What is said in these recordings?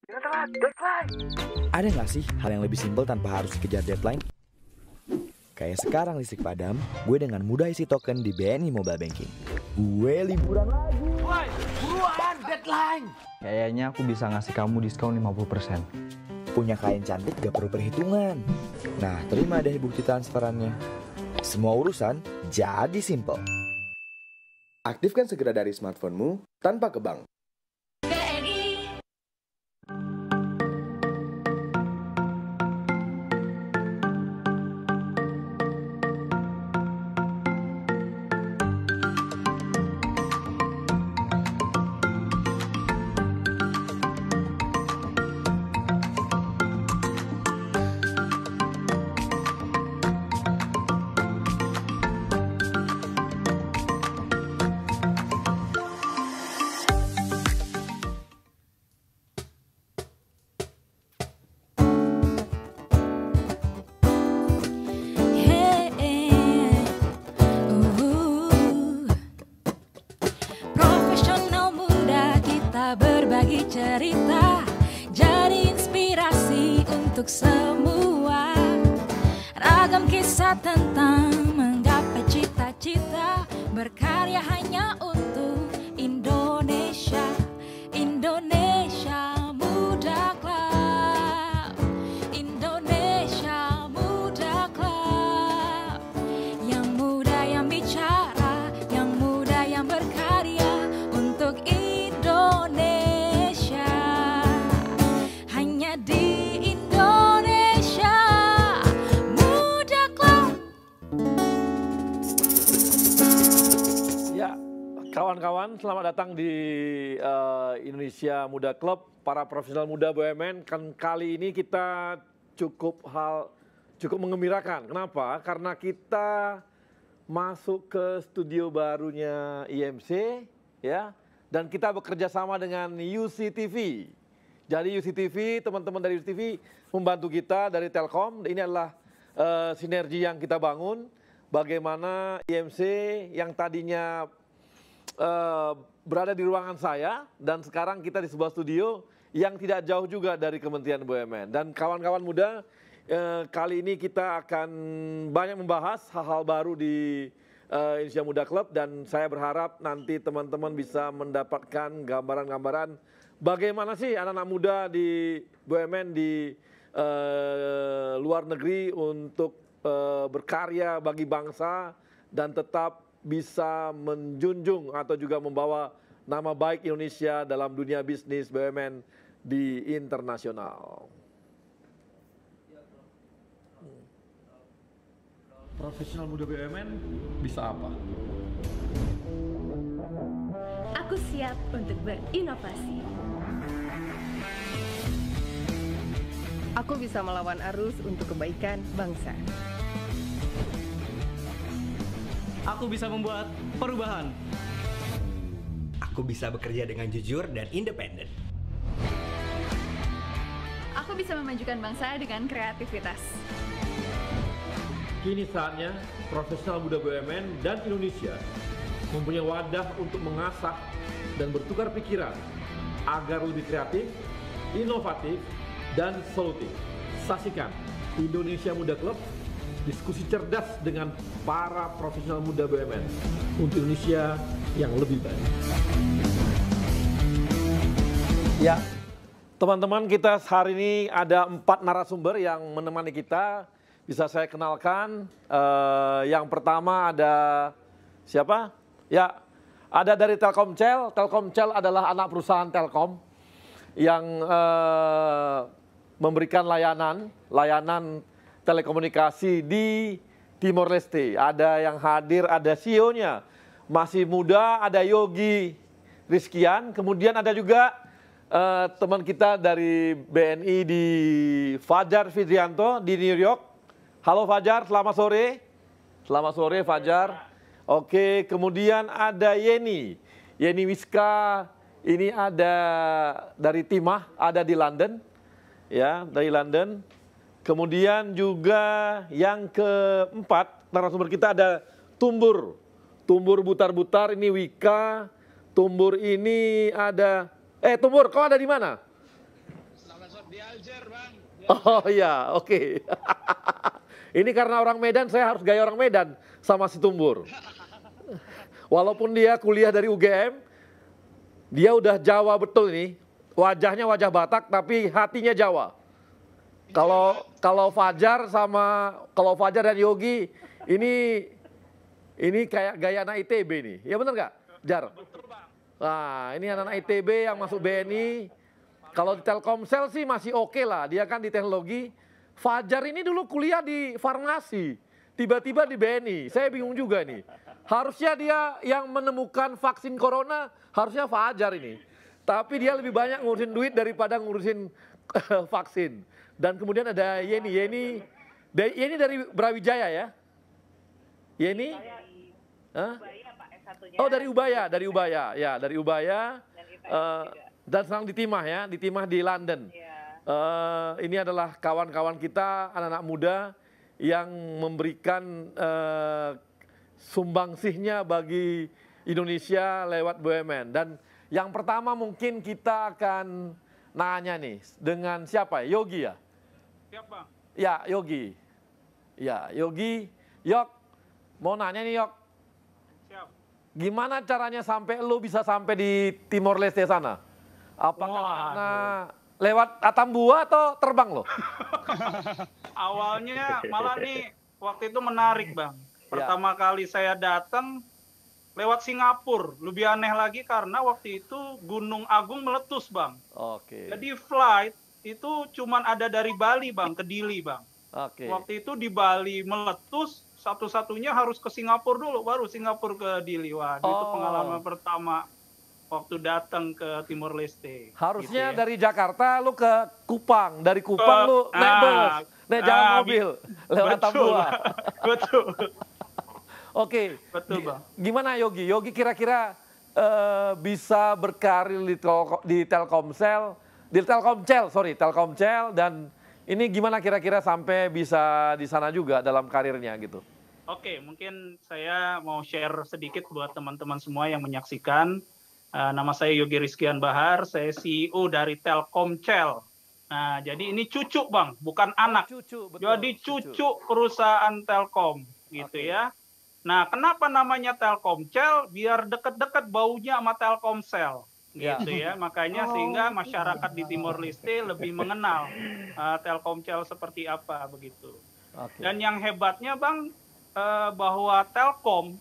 Ada nggak sih hal yang lebih simpel tanpa harus kejar deadline? Kayak sekarang listrik padam, gue dengan mudah isi token di BNI Mobile Banking. Gue liburan lagi. Woi, buruan, deadline! Kayaknya aku bisa ngasih kamu diskon 50%. Punya klien cantik gak perlu perhitungan. Nah, terima deh bukti transferannya. Semua urusan jadi simple. Aktifkan segera dari smartphone-mu tanpa ke bank. Berbagi cerita, jadi inspirasi untuk semua. Ragam kisah tentang menggapai cita-cita, berkarya hanya untuk Indonesia. Indonesia Muda Club, Indonesia Muda Club. Yang muda yang bicara, yang muda yang berkarya untuk Indonesia, hanya di Indonesia Muda Club. Ya, kawan-kawan, selamat datang di Indonesia Muda Club, para profesional muda BUMN. Kan kali ini kita cukup mengembirakan. Kenapa? Karena kita masuk ke studio barunya IMC, ya. Dan kita bekerja sama dengan UCTV. Jadi UCTV, teman-teman dari UCTV membantu kita dari Telkom. Ini adalah sinergi yang kita bangun. Bagaimana IMC yang tadinya berada di ruangan saya, dan sekarang kita di sebuah studio yang tidak jauh juga dari Kementerian BUMN. Dan kawan-kawan muda, kali ini kita akan banyak membahas hal-hal baru di Indonesia Muda Club, dan saya berharap nanti teman-teman bisa mendapatkan gambaran-gambaran bagaimana sih anak-anak muda di BUMN di luar negeri untuk berkarya bagi bangsa dan tetap bisa menjunjung atau juga membawa nama baik Indonesia dalam dunia bisnis BUMN di internasional. Profesional muda BUMN bisa apa? Aku siap untuk berinovasi. Aku bisa melawan arus untuk kebaikan bangsa. Aku bisa membuat perubahan. Aku bisa bekerja dengan jujur dan independen. Aku bisa memajukan bangsa dengan kreativitas. Kini saatnya profesional muda BUMN dan Indonesia mempunyai wadah untuk mengasah dan bertukar pikiran agar lebih kreatif, inovatif, dan solutif. Saksikan Indonesia Muda Club, diskusi cerdas dengan para profesional muda BUMN untuk Indonesia yang lebih baik. Ya, teman-teman, kita hari ini ada 4 narasumber yang menemani kita. Bisa saya kenalkan, yang pertama ada siapa? Ya, ada dari Telkomsel. Telkomsel adalah anak perusahaan Telkom yang memberikan layanan telekomunikasi di Timor Leste. Ada yang hadir, ada CEO-nya, masih muda, ada Yogi Rizkian. Kemudian ada juga teman kita dari BNI di Fajar Fidrianto di New York. Halo Fajar, selamat sore. Selamat sore Fajar. Oke, kemudian ada Yeni Wiska, ini ada dari Timah, ada di London. Ya, dari London. Kemudian juga yang keempat, narasumber kita ada Tumbur. Tumbur Butar-Butar, ini Wika. Tumbur ini ada, Tumbur, kau ada di mana? Oh iya, oke. Ini karena orang Medan, saya harus gaya orang Medan sama si Tumbur. Walaupun dia kuliah dari UGM, dia udah Jawa betul ini. Wajahnya wajah Batak tapi hatinya Jawa. Kalau Fajar dan Yogi ini kayak gaya anak ITB nih. Ya bener nggak, Jar? Nah, ini anak-anak ITB yang masuk BNI. Kalau di Telkomsel sih masih oke lah, dia kan di teknologi. Fajar ini dulu kuliah di farmasi, tiba-tiba di BNI. Saya bingung juga nih. Harusnya dia yang menemukan vaksin corona, harusnya Fajar ini. Tapi dia lebih banyak ngurusin duit daripada ngurusin vaksin. Dan kemudian ada Yeni dari Brawijaya ya? Yeni? Hah? Oh dari Ubaya, ya dari Ubaya. Dan sekarang di Timah ya, di Timah di London. Ini adalah kawan-kawan kita, anak-anak muda yang memberikan sumbangsihnya bagi Indonesia lewat BUMN. Dan yang pertama mungkin kita akan nanya nih dengan siapa ya? Yogi ya? Siap Bang. Ya Yogi. Ya Yogi. Yok, mau nanya nih Yok. Siap. Gimana caranya sampai lu bisa sampai di Timor Leste sana? Apakah karena lewat Atambua atau terbang lo? Awalnya malah nih waktu itu menarik Bang. Pertama kali saya datang lewat Singapura. Lebih aneh lagi karena waktu itu Gunung Agung meletus Bang. Oke. Jadi flight itu cuman ada dari Bali Bang ke Dili Bang. Oke. Waktu itu di Bali meletus, satu-satunya harus ke Singapura dulu, baru Singapura ke Dili. Wah, itu pengalaman pertama waktu datang ke Timor Leste. Harusnya gitu ya. dari Jakarta lu ke Kupang, dari Kupang lu naik bus, naik jalan mobil, lewat Atambua. Betul. Oke. Betul Bang. Gimana Yogi? Yogi kira-kira bisa berkarir di Telkomsel, Telkomsel, dan ini gimana kira-kira sampai bisa di sana juga dalam karirnya gitu? Oke, mungkin saya mau share sedikit buat teman-teman semua yang menyaksikan. Nama saya Yogi Rizkian Bahar, saya CEO dari Telkomsel. Nah, jadi ini cucu Bang, bukan anak. Cucu, betul. Jadi cucu perusahaan Telkom, gitu ya. Nah, kenapa namanya Telkomsel? Biar deket-deket baunya sama Telkomsel, gitu ya. Makanya sehingga masyarakat di Timor Leste lebih mengenal Telkomsel seperti apa begitu. Dan yang hebatnya Bang, bahwa Telkom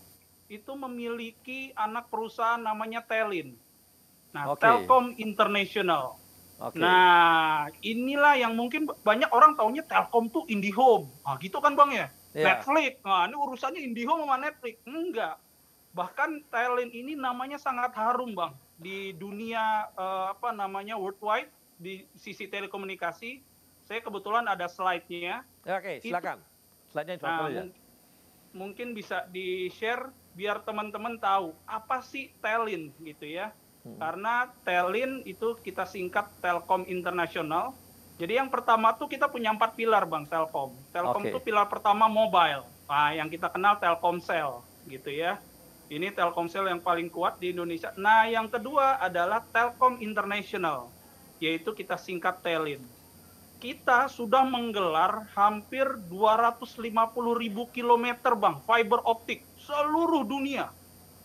itu memiliki anak perusahaan namanya Telin. Nah, Telkom International. Nah, inilah yang mungkin banyak orang taunya Telkom tuh IndiHome. Nah, gitu kan Bang ya? Netflix. Nah, ini urusannya IndiHome sama Netflix. Enggak. Bahkan Telin ini namanya sangat harum Bang di dunia worldwide di sisi telekomunikasi. Saya kebetulan ada slide-nya. Oke, silakan. Slide-nya aja. Mungkin bisa di-share biar teman-teman tahu apa sih Telin gitu ya. Karena Telin itu kita singkat Telkom International. Jadi yang pertama tuh kita punya 4 pilar Bang Telkom. Telkom itu pilar pertama mobile. Nah, yang kita kenal Telkomsel gitu ya. Ini Telkomsel yang paling kuat di Indonesia. Nah, yang kedua adalah Telkom International, yaitu kita singkat Telin. Kita sudah menggelar hampir 250.000 kilometer Bang, fiber optik seluruh dunia.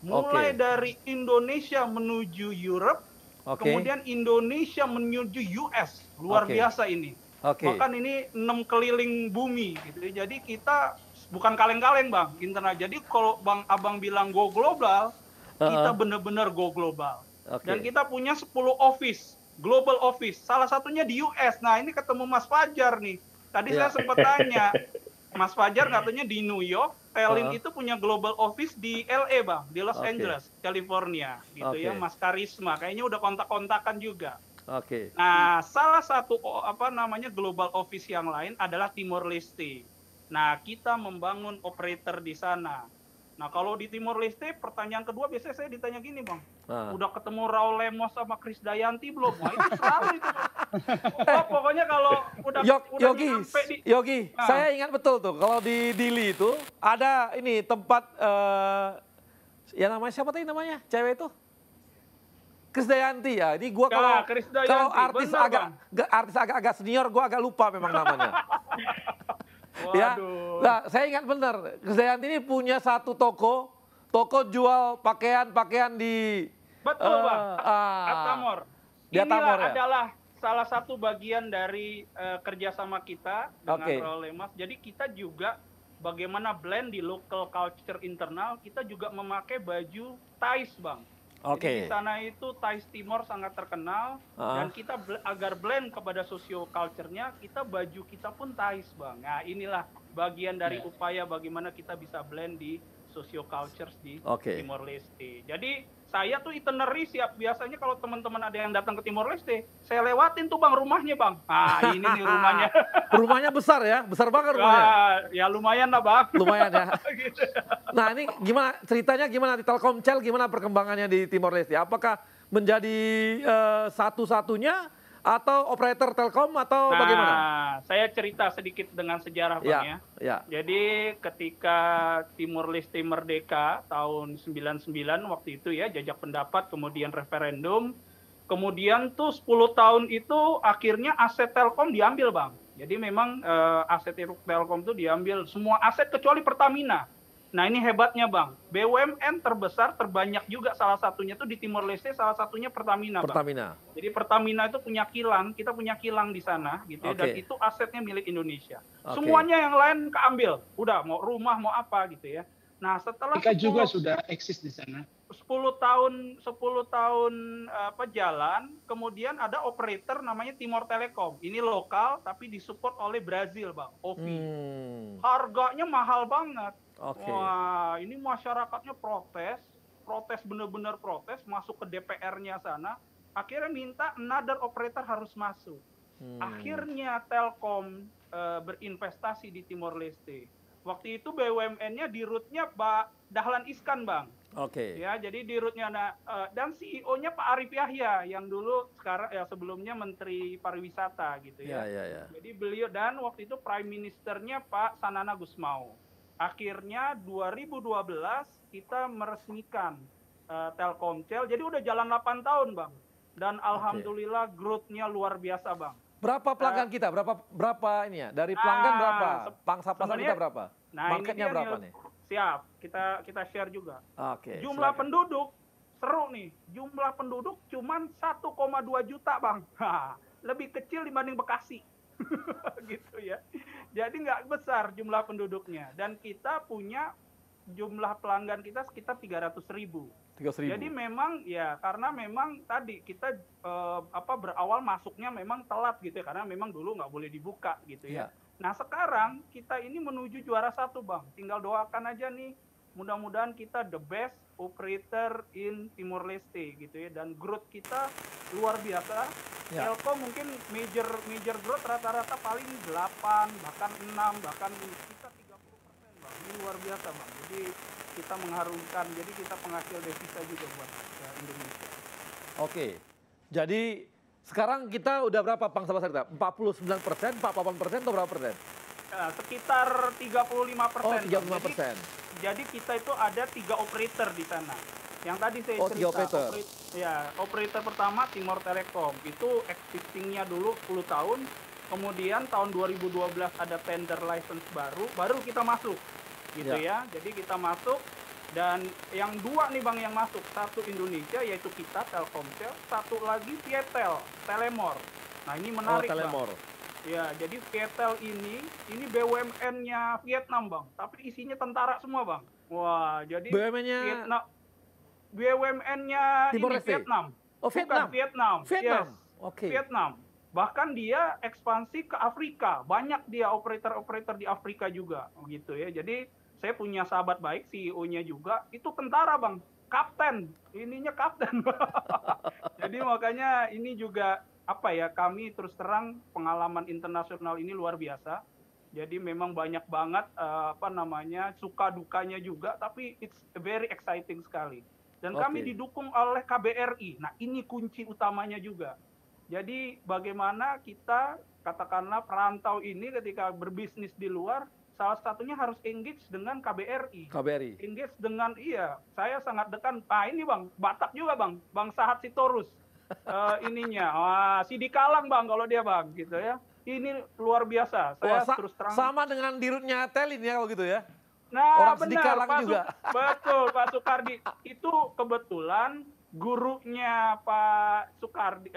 Mulai dari Indonesia menuju Europe, kemudian Indonesia menuju US. Luar biasa ini. Bahkan ini 6 keliling bumi gitu. Jadi kita bukan kaleng-kaleng Bang, internal. Jadi kalau Bang Abang bilang go global, kita benar-benar go global. Dan kita punya 10 office, global office. Salah satunya di US. Nah, ini ketemu Mas Fajar nih. Tadi saya sempat tanya, Mas Fajar katanya di New York, Telin itu punya global office di LA Bang, di Los Angeles, California gitu ya, Mas Karisma. Kayaknya udah kontak-kontakan juga. Nah, salah satu global office yang lain adalah Timor Leste. Nah, kita membangun operator di sana. Nah, kalau di Timor Leste, pertanyaan kedua biasanya saya ditanya gini, Bang. Udah ketemu Raul Lemos sama Chris Dayanti belum? Wah, itu selalu itu, Bang. Pokoknya kalau udah Yogi, saya ingat betul tuh, kalau di Dili itu ada ini tempat, ya namanya siapa tadi namanya, cewek itu? Krisdayanti ya. Ini gua Nah, Krisdayanti, kalau artis bener, agak senior gua agak lupa memang namanya. Ya. Waduh. Nah, saya ingat benar, Krisdayanti ini punya satu toko jual pakaian di Betul, Bang. Atamor. Di Atamor, Inilah ya? adalah salah satu bagian dari kerjasama kita dengan Oke. Royal Lemas. Jadi kita juga bagaimana blend di local culture internal, kita juga memakai baju Thais, Bang. Oke. Jadi di sana itu Thais Timor sangat terkenal, dan kita agar blend kepada socio culture-nya, baju kita pun Thais, Bang. Nah, inilah bagian dari upaya bagaimana kita bisa blend di socio cultures di Timor Leste. Jadi saya tuh itinerary siap, biasanya kalau teman-teman ada yang datang ke Timor Leste, saya lewatin tuh Bang rumahnya, Bang. Ah, ini nih rumahnya. Rumahnya besar ya? Besar banget rumahnya. Ya lumayan lah, Bang. Lumayan ya. Gitu. Nah, ini gimana ceritanya, gimana di Telkomsel, gimana perkembangannya di Timor Leste? Apakah menjadi satu-satunya atau operator Telkom atau bagaimana? Saya cerita sedikit dengan sejarah, Bang, ya. Jadi ketika Timor Leste merdeka tahun 99 waktu itu ya, jajak pendapat, kemudian referendum, kemudian tuh 10 tahun itu akhirnya aset Telkom diambil, Bang. Jadi memang aset Telkom itu diambil, semua aset kecuali Pertamina. Nah, ini hebatnya, Bang. BUMN terbesar, terbanyak juga salah satunya tuh di Timor Leste, salah satunya Pertamina, Bang. Jadi Pertamina itu punya kilang, kita punya kilang di sana, gitu ya, dan itu asetnya milik Indonesia. Semuanya yang lain keambil, udah mau rumah, mau apa, gitu ya. Nah, setelah kita juga sudah eksis di sana. 10 tahun jalan, kemudian ada operator namanya Timor Telecom. Ini lokal, tapi disupport oleh Brazil, Bang, OVI. Harganya mahal banget. Wah, ini masyarakatnya protes bener-bener protes, masuk ke DPR-nya sana, akhirnya minta another operator harus masuk. Akhirnya Telkom berinvestasi di Timor Leste. Waktu itu BUMN-nya di root-nya Pak Dahlan Iskan, Bang. Ya, jadi di root-nya dan CEO-nya Pak Arif Yahya yang dulu sekarang ya sebelumnya Menteri Pariwisata gitu ya. Jadi beliau, dan waktu itu Prime Minister-nya Pak Sanana Gusmao. Akhirnya 2012 kita meresmikan Telkomsel. Jadi udah jalan 8 tahun, Bang. Dan alhamdulillah growth-nya luar biasa, Bang. Berapa pelanggan kita? Berapa ini ya? Dari pelanggan berapa? Pangsa pasar kita berapa? Marketnya berapa nih? Siap, kita share juga. silakan. Jumlah penduduk, seru nih. Jumlah penduduk cuman 1,2 juta, Bang. Lebih kecil dibanding Bekasi. Gitu ya. Jadi nggak besar jumlah penduduknya. Dan kita punya jumlah pelanggan kita sekitar 300.000. Jadi memang ya karena memang tadi kita berawal masuknya memang telat gitu ya, karena memang dulu nggak boleh dibuka gitu ya. Nah sekarang kita ini menuju juara 1, Bang. Tinggal doakan aja nih, mudah-mudahan kita the best operator in Timor Leste gitu ya, dan growth kita luar biasa. Telkom mungkin major growth rata-rata paling 8, bahkan 6, bahkan kita 30%, Bang. Ini luar biasa, Bang. Jadi kita mengharumkan, jadi kita penghasil devisa juga buat Indonesia. Jadi sekarang kita udah berapa pangsa pasar kita? 49%, 48% atau berapa persen? Sekitar 35%. 35%. Jadi kita itu ada 3 operator di sana. Yang tadi saya cerita. Operator pertama Timor Telecom. Itu existingnya dulu 10 tahun. Kemudian tahun 2012 ada tender license baru kita masuk. Gitu ya. Jadi kita masuk. Dan yang 2 nih, Bang, yang masuk. Satu Indonesia, yaitu kita, Telkomsel. Satu lagi Vietel, Telemor. Nah, ini menarik, Bang. Ya, jadi Vietel ini BUMN-nya Vietnam, Bang. Tapi isinya tentara semua, Bang. Wah, jadi BUMN-nya Vietnam. Vietnam. Vietnam. Vietnam. Yes. Vietnam. Bahkan dia ekspansi ke Afrika. Banyak dia operator-operator di Afrika juga, gitu ya. Jadi saya punya sahabat baik, CEO-nya juga, itu tentara, Bang. Kapten. Ininya kapten. Jadi makanya ini juga kami terus terang pengalaman internasional ini luar biasa. Jadi memang banyak banget suka dukanya juga, tapi it's very exciting sekali. Dan kami didukung oleh KBRI. Nah, ini kunci utamanya juga. Jadi bagaimana kita katakanlah perantau ini ketika berbisnis di luar salah satunya harus engage dengan KBRI. KBRI. Engage dengan, saya sangat dekat. Ini Bang, Batak juga Bang Sahat Sitorus. Ininya, Sidi Kalang Bang kalau dia Bang, gitu ya. Ini luar biasa, saya terus terang. Sama dengan dirutnya Telin ya kalau gitu ya? Nah, orang Sidi benar, Kalang juga. Betul, Pak Soekardi. Itu kebetulan gurunya Pak Soekardi,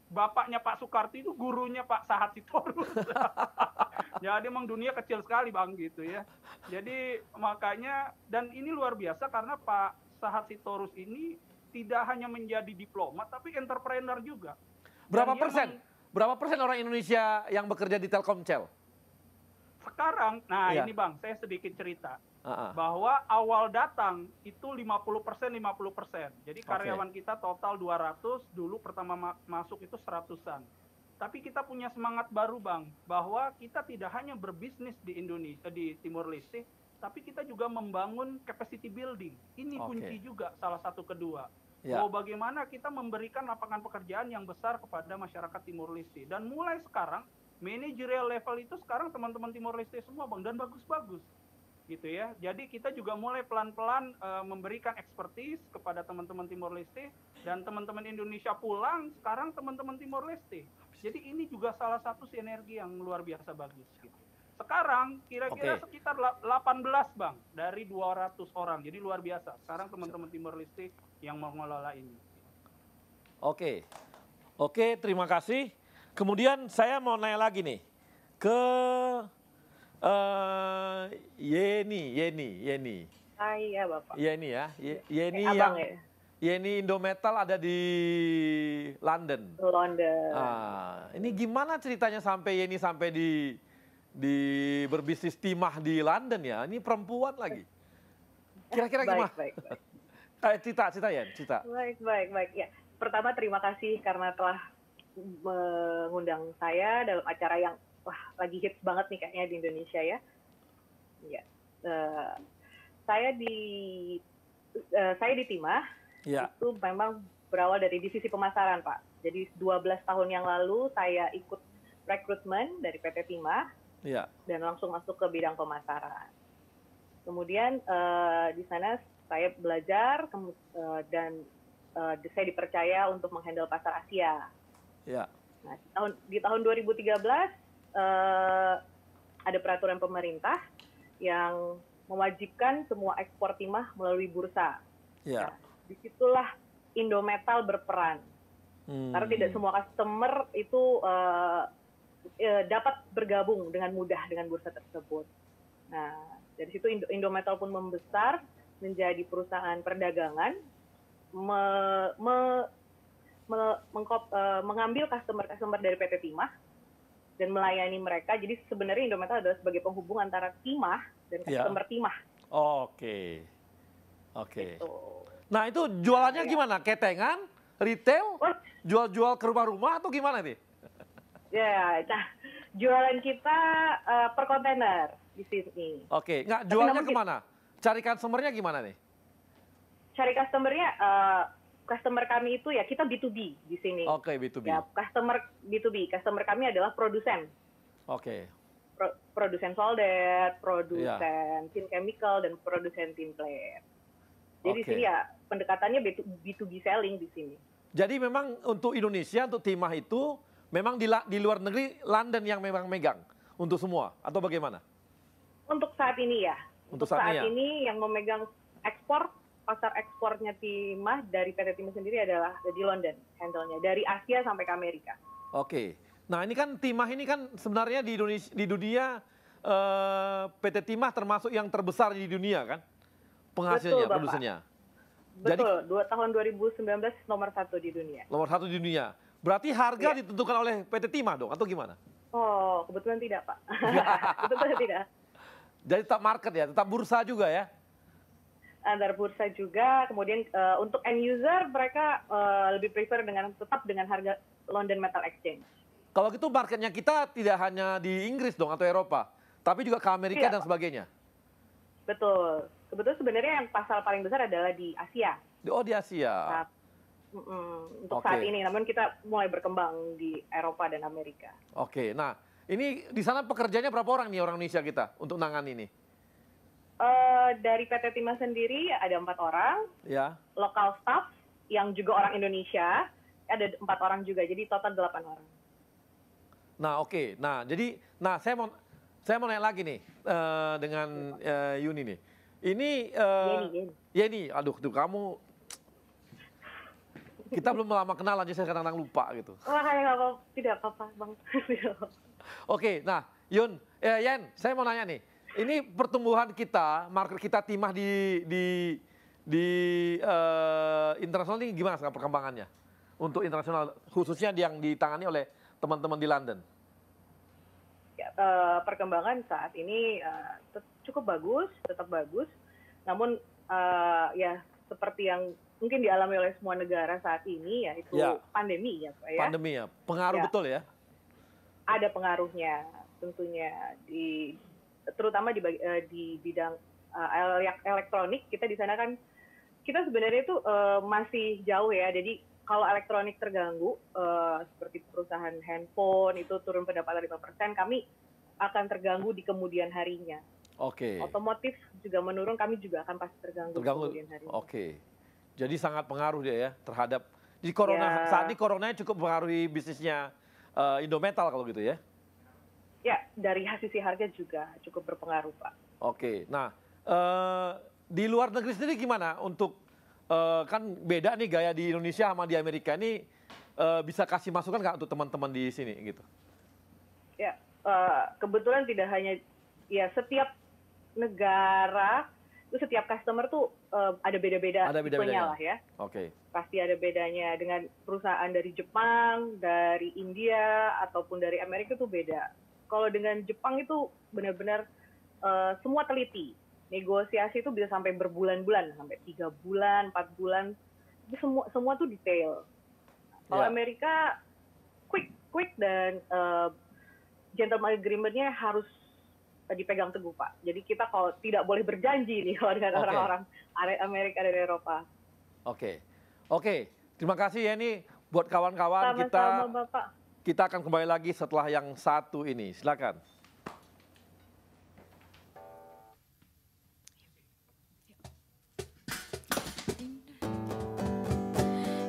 bapaknya Pak Soekardi itu gurunya Pak Sahat Sitorus. Jadi emang dunia kecil sekali Bang gitu ya. Jadi makanya, dan ini luar biasa karena Pak Sahat Sitorus ini tidak hanya menjadi diplomat tapi entrepreneur juga. Berapa persen? Berapa persen orang Indonesia yang bekerja di Telkomsel? Sekarang, ini Bang, saya sedikit cerita. Bahwa awal datang itu 50%. Jadi karyawan kita total 200, dulu pertama masuk itu 100-an. Tapi kita punya semangat baru Bang, bahwa kita tidak hanya berbisnis di Indonesia, di Timor Leste, tapi kita juga membangun capacity building. Ini kunci juga salah satu kedua. Bahwa bagaimana kita memberikan lapangan pekerjaan yang besar kepada masyarakat Timor Leste. Dan mulai sekarang, managerial level itu sekarang teman-teman Timor Leste semua Bang, dan bagus-bagus. Gitu ya. Jadi kita juga mulai pelan-pelan memberikan expertise kepada teman-teman Timor Leste, dan teman-teman Indonesia pulang, sekarang teman-teman Timor Leste. Jadi ini juga salah satu sinergi yang luar biasa bagus. Gitu. Sekarang kira-kira sekitar 18 Bang, dari 200 orang. Jadi luar biasa. Sekarang teman-teman Timor Leste yang mengelola ini. Oke, terima kasih. Kemudian saya mau nanya lagi nih ke Yeni. Iya Bapak. Yeni ya. Yeni Abang, yang Yeni Indometal ada di London. Ini gimana ceritanya sampai Yeni sampai di berbisnis timah di London ya? Ini perempuan lagi. Kira-kira gimana? Baik. Cerita ya. Baik. Ya, pertama terima kasih karena telah mengundang saya dalam acara yang lagi hits banget nih kayaknya di Indonesia ya. Ya, saya di Timah itu memang berawal dari divisi pemasaran Pak. Jadi 12 tahun yang lalu saya ikut rekrutmen dari PT Timah dan langsung masuk ke bidang pemasaran. Kemudian di sana saya belajar dan saya dipercaya untuk menghandle pasar Asia. Nah, di tahun 2013 ada peraturan pemerintah yang mewajibkan semua ekspor timah melalui bursa. Nah, disitulah Indometal berperan. Karena tidak semua customer itu dapat bergabung dengan mudah dengan bursa tersebut. Nah, dari situ Indometal pun membesar menjadi perusahaan perdagangan, mengambil customer dari PT Timah dan melayani mereka. Jadi sebenarnya Indometal adalah sebagai penghubung antara Timah dan customer Timah. Oke. Gitu. Nah itu jualannya gimana? Ketengan, retail, jual-jual ke rumah-rumah atau gimana nih? Nah jualan kita per kontainer di sini. Oke, nggak jualnya kemana? Cari customer-nya gimana nih? Cari customer-nya, customer kami itu ya kita B2B di sini. Oke, B2B. Ya, customer B2B. Customer kami adalah produsen. Produsen solder, produsen tin chemical, dan produsen tin plate. Jadi di sini ya pendekatannya B2B selling di sini. Jadi memang untuk Indonesia, untuk Timah itu memang di luar negeri London yang memang megang untuk semua atau bagaimana? Untuk saat ini ya. Untuk saat ini yang memegang ekspor, pasar ekspornya Timah dari PT Timah sendiri adalah di London handle-nya, dari Asia sampai ke Amerika. Nah ini kan Timah ini kan sebenarnya di Indonesia, di dunia PT Timah termasuk yang terbesar di dunia kan penghasilnya, produsennya. Betul, tahun 2019 nomor 1 di dunia. Nomor 1 di dunia. Berarti harga ditentukan oleh PT Timah dong atau gimana? Oh, kebetulan tidak Pak. Kebetulan tidak. Jadi tetap market ya, tetap bursa juga ya? Antar bursa juga, kemudian untuk end user mereka lebih prefer tetap dengan harga London Metal Exchange. Kalau gitu marketnya kita tidak hanya di Inggris dong atau Eropa, tapi juga ke Amerika dan sebagainya? Betul. Kebetulan sebenarnya yang pasar paling besar adalah di Asia. Di Asia. Untuk saat ini, namun kita mulai berkembang di Eropa dan Amerika. Nah Ini di sana pekerjanya berapa orang nih orang Indonesia kita untuk nangani ini? Dari PT Timah sendiri ada 4 orang. Ya. Lokal staff yang juga orang Indonesia ada 4 orang juga. Jadi total 8 orang. Nah, oke. Nah, jadi saya mau nanya lagi nih dengan Yuni nih. Ini Yeni, aduh tuh kamu kita belum lama kenal aja saya kadang-kadang lupa gitu. Wah, tidak apa-apa, Bang. Oke, nah Yen, saya mau nanya nih. Ini pertumbuhan kita, market kita Timah di internasional ini gimana sekarang perkembangannya? Untuk internasional, khususnya yang ditangani oleh teman-teman di London. Ya, perkembangan saat ini cukup bagus, tetap bagus. Namun ya seperti yang mungkin dialami oleh semua negara saat ini, yaitu pandemi ya Pak ya. Pandemi ya, pengaruh betul ya? Ada pengaruhnya tentunya, terutama di bidang elektronik. Kita di sana kan, kita sebenarnya itu masih jauh ya, jadi kalau elektronik terganggu, seperti perusahaan handphone itu turun pendapatan 5%, kami akan terganggu di kemudian harinya. Oke. Otomotif juga menurun, kami juga akan pasti terganggu di kemudian harinya. Oke. Jadi sangat pengaruh dia ya terhadap di corona. Saat ini coronanya cukup mempengaruhi bisnisnya Indometal kalau gitu ya? Ya, dari sisi harga juga cukup berpengaruh, Pak. Oke. Nah, di luar negeri sendiri gimana untuk kan beda nih gaya di Indonesia sama di Amerika ini, bisa kasih masukan nggak untuk teman-teman di sini gitu? Ya, kebetulan tidak hanya ya, setiap negara itu setiap customer tuh ada beda-beda tipenya lah ya. Oke. Pasti ada bedanya dengan perusahaan dari Jepang, dari India ataupun dari Amerika tuh beda. Kalau dengan Jepang itu benar-benar semua teliti. Negosiasi itu bisa sampai berbulan-bulan, sampai 3 bulan, 4 bulan. Itu semua tuh detail. Kalau Amerika quick dan gentleman agreement-nya harus dipegang teguh, Pak. Jadi kita kalau tidak boleh berjanji nih kalau dengan orang-orang Amerika dan Eropa. Oke. Terima kasih ya ini buat kawan-kawan kita akan kembali lagi setelah yang satu ini. Silakan.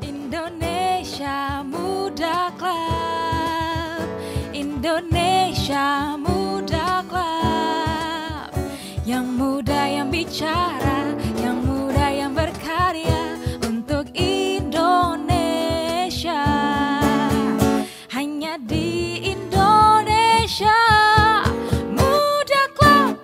Indonesia Muda Club, Indonesia Muda Club, yang muda yang bicara, yang muda yang berkarya untuk Indonesia, hanya di Indonesia Muda Club.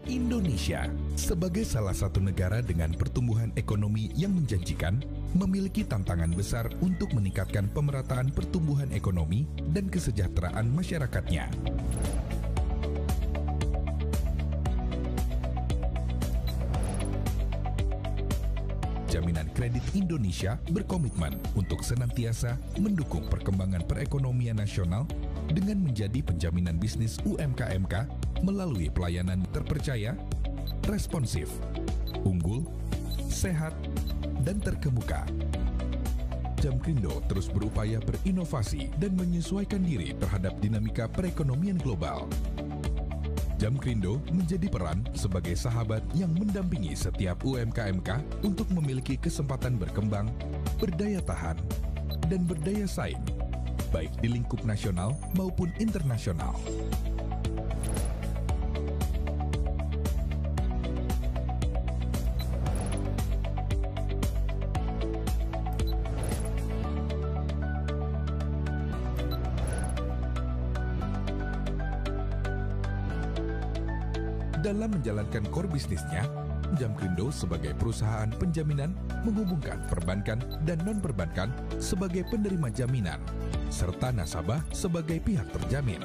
Indonesia, sebagai salah satu negara dengan pertumbuhan ekonomi yang menjanjikan, memiliki tantangan besar untuk meningkatkan pemerataan pertumbuhan ekonomi dan kesejahteraan masyarakatnya. Jaminan Kredit Indonesia berkomitmen untuk senantiasa mendukung perkembangan perekonomian nasional dengan menjadi penjaminan bisnis UMKM melalui pelayanan terpercaya, responsif, unggul, sehat, dan terkemuka. Jamkrindo terus berupaya berinovasi dan menyesuaikan diri terhadap dinamika perekonomian global. Jamkrindo menjadi peran sebagai sahabat yang mendampingi setiap UMKM untuk memiliki kesempatan berkembang, berdaya tahan, dan berdaya saing, baik di lingkup nasional maupun internasional. Dalam menjalankan core bisnisnya, Jamkrindo sebagai perusahaan penjaminan menghubungkan perbankan dan non-perbankan sebagai penerima jaminan, serta nasabah sebagai pihak terjamin.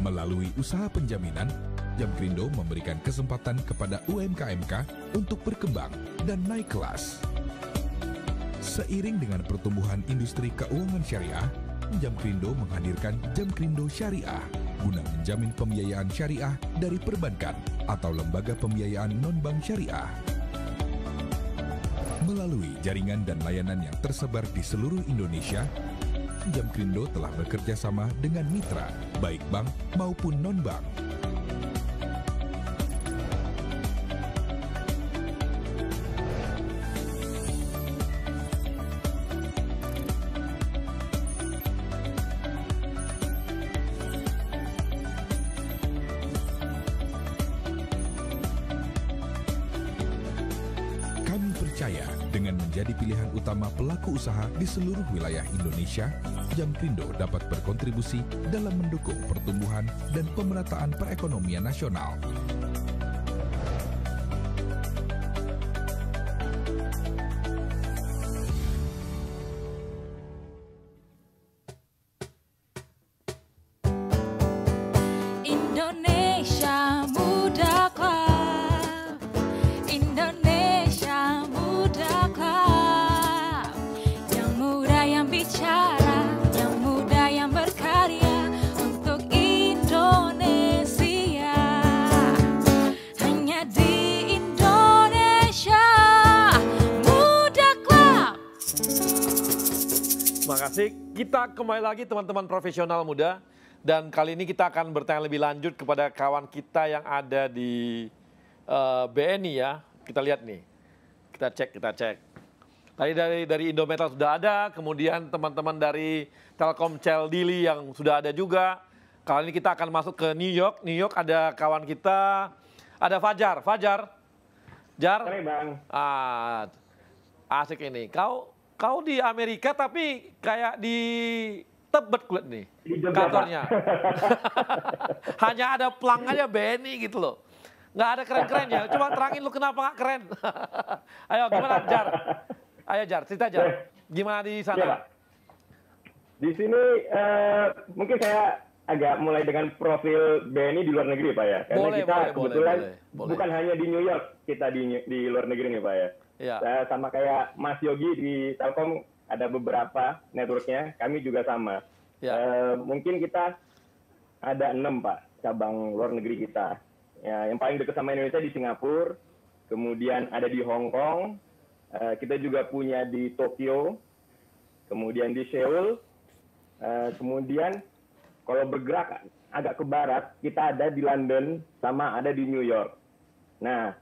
Melalui usaha penjaminan, Jamkrindo memberikan kesempatan kepada UMKM untuk berkembang dan naik kelas. Seiring dengan pertumbuhan industri keuangan syariah, Jamkrindo menghadirkan Jamkrindo Syariah guna menjamin pembiayaan syariah dari perbankan atau lembaga pembiayaan non-bank syariah. Melalui jaringan dan layanan yang tersebar di seluruh Indonesia, Jamkrindo telah bekerja sama dengan mitra, baik bank maupun non-bank. Dengan menjadi pilihan utama pelaku usaha di seluruh wilayah Indonesia, Jamkrindo dapat berkontribusi dalam mendukung pertumbuhan dan pemerataan perekonomian nasional. Indonesia Muda Club, Indonesia Muda Club, yang muda yang bicara, yang muda yang berkarya untuk Indonesia. Hanya di Indonesia Muda Club. Terima kasih. Kita kembali lagi teman-teman profesional muda. Dan kali ini kita akan bertanya lebih lanjut kepada kawan kita yang ada di BNI ya. Kita lihat nih, kita cek. Tadi dari Indometal sudah ada, kemudian teman-teman dari Telkomsel Dili yang sudah ada juga. Kali ini kita akan masuk ke New York. New York ada kawan kita, ada Fajar. Jar. Hai Bang. Asik ini. Kau di Amerika tapi kayak di Tebet kulit nih kantornya. Hanya ada pelang aja BNI gitu loh. Nggak ada keren-kerennya. Coba terangin lu kenapa nggak keren. Ayo gimana Jar? Ayo Jar, cerita Jar. Gimana di sana? Ya, di sini mungkin saya agak mulai dengan profil BNI di luar negeri Pak ya. Karena kita kebetulan bukan hanya di New York, kita di luar negeri nih Pak ya. Ya. Sama kayak Mas Yogi di Telkom, ada beberapa networknya, kami juga sama. Ya. Mungkin kita ada 6 Pak cabang luar negeri kita. Ya, yang paling dekat sama Indonesia di Singapura, kemudian ada di Hong Kong, kita juga punya di Tokyo, kemudian di Seoul, kemudian kalau bergerak agak ke barat, kita ada di London sama ada di New York. Nah,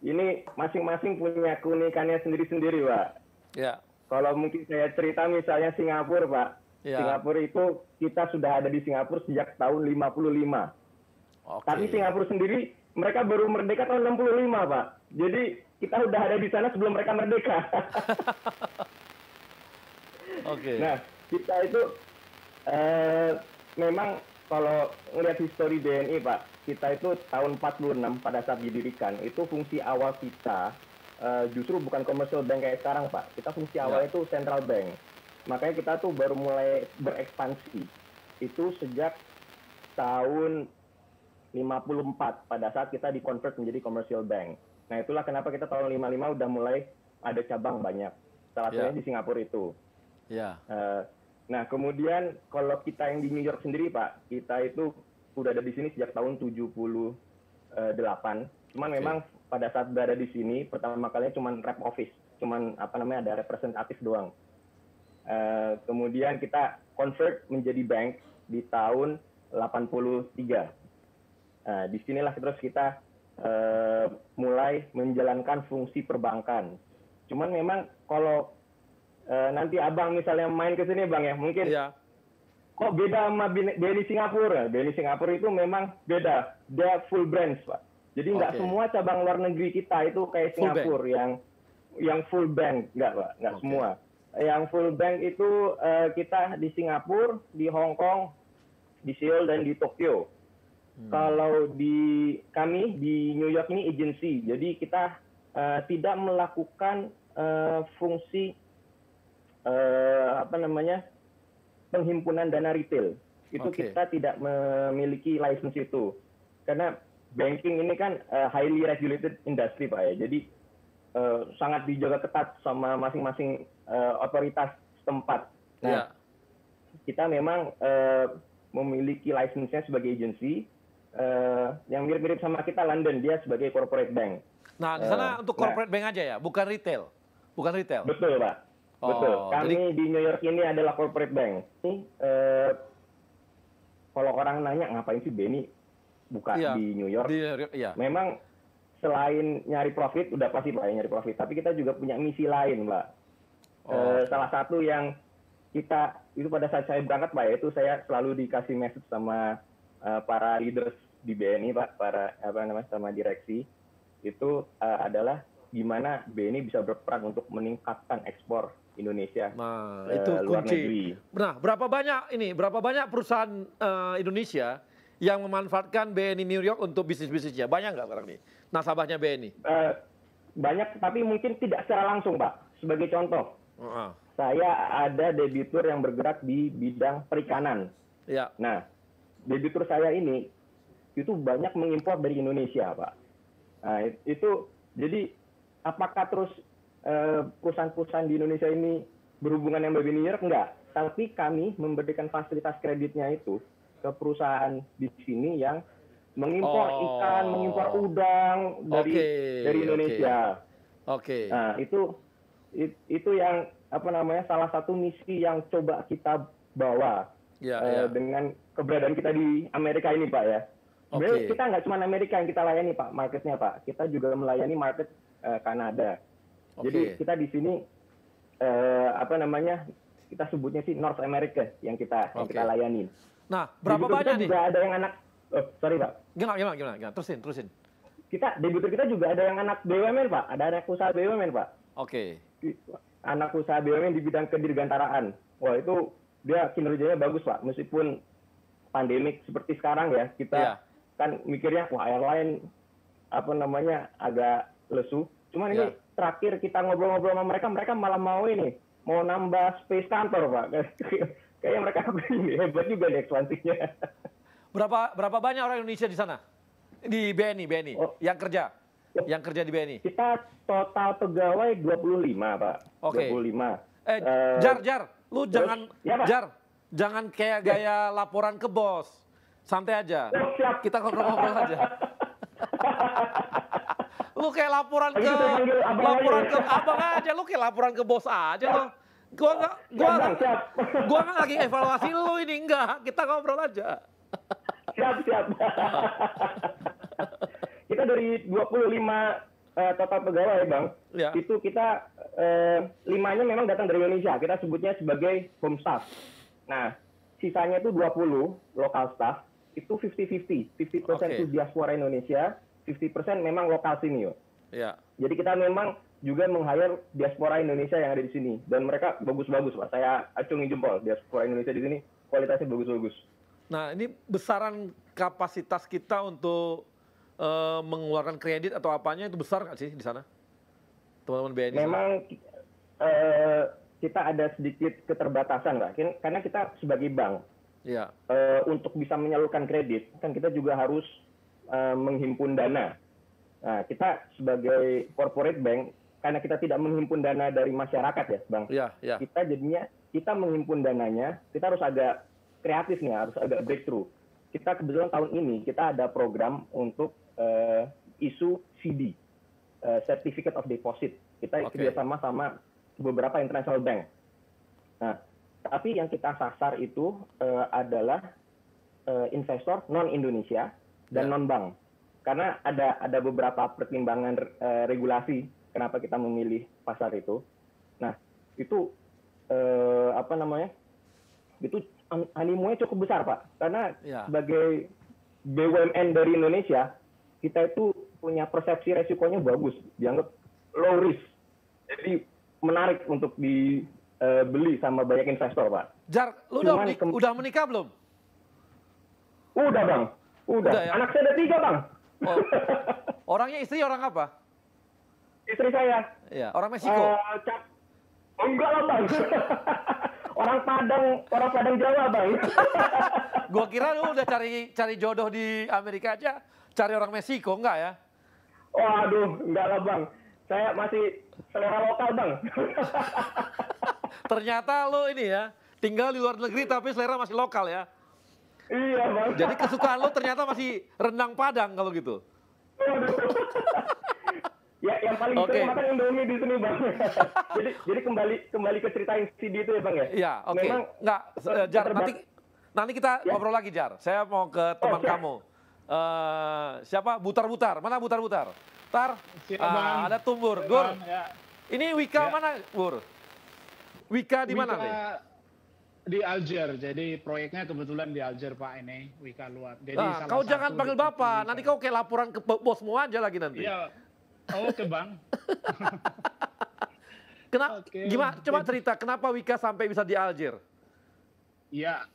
ini masing-masing punya keunikannya sendiri-sendiri Pak. Ya. Kalau mungkin saya cerita misalnya Singapura, Pak. Ya. Singapura itu kita sudah ada di Singapura sejak tahun 55. Tapi Singapura sendiri mereka baru merdeka tahun 65, Pak. Jadi kita udah ada di sana sebelum mereka merdeka. Nah, kita itu memang kalau ngelihat histori BNI, Pak, kita itu tahun 46 pada saat didirikan, itu fungsi awal kita justru bukan commercial bank kayak sekarang Pak. Kita fungsi awalnya itu central bank. Makanya kita tuh baru mulai berekspansi. Itu sejak tahun 54 pada saat kita di-convert menjadi commercial bank. Nah itulah kenapa kita tahun 55 udah mulai ada cabang banyak. Salah satunya di Singapura itu. Nah kemudian kalau kita yang di New York sendiri Pak, kita itu udah ada di sini sejak tahun 78. Cuman memang pada saat berada di sini pertama kalinya cuman rep office, cuman ada representatif doang. Kemudian kita convert menjadi bank di tahun 83. Disinilah terus kita mulai menjalankan fungsi perbankan. Cuman memang kalau nanti abang misalnya main ke sini bang ya, mungkin kok beda sama BNI Singapura. BNI Singapura itu memang beda, dia full branch Pak. Jadi nggak semua cabang luar negeri kita itu kayak Singapura yang full bank, nggak Pak, nggak semua. Yang full bank itu kita di Singapura, di Hong Kong, di Seoul dan di Tokyo. Kalau di kami di New York ini agency, jadi kita tidak melakukan fungsi penghimpunan dana retail. Itu kita tidak memiliki license itu, karena banking ini kan highly regulated industry Pak ya, jadi sangat dijaga ketat sama masing-masing otoritas setempat. Nah, kita memang memiliki license-nya sebagai agency yang mirip-mirip sama kita London, dia sebagai corporate bank. Nah, di sana untuk corporate bank aja ya, bukan retail. Bukan retail. Betul, Pak. Betul. Kami di New York ini adalah corporate bank. Ini kalau orang nanya ngapain sih BNI buka di New York? Memang selain nyari profit, udah pasti Pak ya nyari profit. Tapi kita juga punya misi lain, Pak. Salah satu yang kita itu pada saat saya berangkat Pak, itu saya selalu dikasih message sama para leaders di BNI Pak, para sama direksi itu adalah gimana BNI bisa berperan untuk meningkatkan ekspor Indonesia itu luar kunci. negeri. Nah, berapa banyak perusahaan Indonesia yang memanfaatkan BNI New York untuk bisnis-bisnisnya? Banyak nggak sekarang nih nasabahnya BNI? Banyak, tapi mungkin tidak secara langsung Pak. Sebagai contoh, saya ada debitur yang bergerak di bidang perikanan. Ya. Nah, debitur saya ini itu banyak mengimpor dari Indonesia, Pak. Nah, itu jadi apakah terus perusahaan-perusahaan di Indonesia ini berhubungan dengan BNI New York? Enggak. Tapi kami memberikan fasilitas kreditnya itu ke perusahaan di sini yang mengimpor ikan, mengimpor udang dari Indonesia. Nah, itu yang salah satu misi yang coba kita bawa dengan keberadaan kita di Amerika ini, Pak ya. Sebenarnya kita nggak cuma Amerika yang kita layani, Pak, marketnya, Pak. Kita juga melayani market Kanada. Jadi kita di sini kita sebutnya sih North America yang kita layani. Nah, berapa banyak nih? Juga ada yang anak sorry, Pak. Gimana? Terusin. Debitur kita juga ada yang anak BUMN, Pak. Ada anak usaha BUMN, Pak. Anak usaha BUMN di bidang kedirgantaraan. Wah, itu dia kinerjanya bagus, Pak. Meskipun pandemik seperti sekarang ya, kita kan mikirnya wah airline agak lesu. Cuman ini terakhir kita ngobrol-ngobrol sama mereka malah mau nambah space kantor, Pak. Kayaknya mereka hebat juga nih ekspansinya. Berapa banyak orang Indonesia di sana? Di BNI yang kerja? Yang kerja di BNI? Kita total pegawai 25, Pak. 25. Jar, lu jangan kayak gaya laporan ke bos. Santai aja. Kita ngobrol-ngobrol aja. Lu kayak laporan ke abang aja, lu kayak laporan ke bos aja lo. Gua nggak lagi evaluasi lu ini, enggak. Kita ngobrol aja. Siap. Kita dari 25 total pegawai, Bang. Itu kita 5-nya memang datang dari Indonesia. Kita sebutnya sebagai home staff. Nah, sisanya itu 20 local staff. Itu 50-50. 50% itu diaspora Indonesia, 50% memang lokal sini. Jadi kita memang juga meng-hire diaspora Indonesia yang ada di sini. Dan mereka bagus-bagus, Pak. Saya acungin jempol. Diaspora Indonesia di sini kualitasnya bagus-bagus. Nah, ini besaran kapasitas kita untuk mengeluarkan kredit atau apanya itu besar nggak sih di sana? Teman-teman BNI? Memang kita ada sedikit keterbatasan, Pak. Karena kita sebagai bank, untuk bisa menyalurkan kredit, kan kita juga harus menghimpun dana. Nah, kita sebagai corporate bank, karena kita tidak menghimpun dana dari masyarakat ya, Bang. Kita jadinya, kita menghimpun dananya, kita harus agak kreatif nih, harus agak breakthrough. Kita kebetulan tahun ini, kita ada program untuk isu CD, Certificate of Deposit. Kita kerjasama sama beberapa international bank. Nah, tapi yang kita sasar itu adalah investor non-Indonesia dan non-bank. Karena ada beberapa pertimbangan regulasi kenapa kita memilih pasar itu. Nah, itu itu animonya cukup besar, Pak. Karena sebagai BUMN dari Indonesia, kita itu punya persepsi resikonya bagus, dianggap low risk. Jadi menarik untuk dibeli sama banyak investor, Pak. Jar, lu udah menikah belum? Udah, Bang. Udah ya? Anak saya ada 3, Bang. Orangnya istri orang apa? Istri saya. Iya, orang Meksiko. Enggak lah, Bang. Orang Padang Jawa, Bang. Gua kira lu udah cari jodoh di Amerika aja, cari orang Meksiko, enggak ya? Waduh, enggak lah, Bang. Saya masih selera lokal, Bang. Ternyata lu ini ya, tinggal di luar negeri tapi selera masih lokal ya? Iya Bang. Jadi kesukaan lo ternyata masih rendang Padang kalau gitu. Ya, yang paling sering makan Indomie di sini Bang. jadi kembali ke cerita yang CD itu ya Bang ya. Iya, oke. Memang nggak, Jar, nanti kita ngobrol lagi Jar. Saya mau ke teman kamu. Siapa? Butar-butar. Mana Butar-butar? Ada Tumbur. Gur. Ya. Ini Wika mana, Bur? Wika di mana nih? Di Alger. Jadi proyeknya kebetulan di Alger Pak ini, Wika luar. Jadi kau jangan panggil Bapak. Nanti kau kayak laporan ke bosmu aja lagi nanti. Iya. Oke Bang. Gimana? Coba cerita kenapa Wika sampai bisa di Alger? Ya,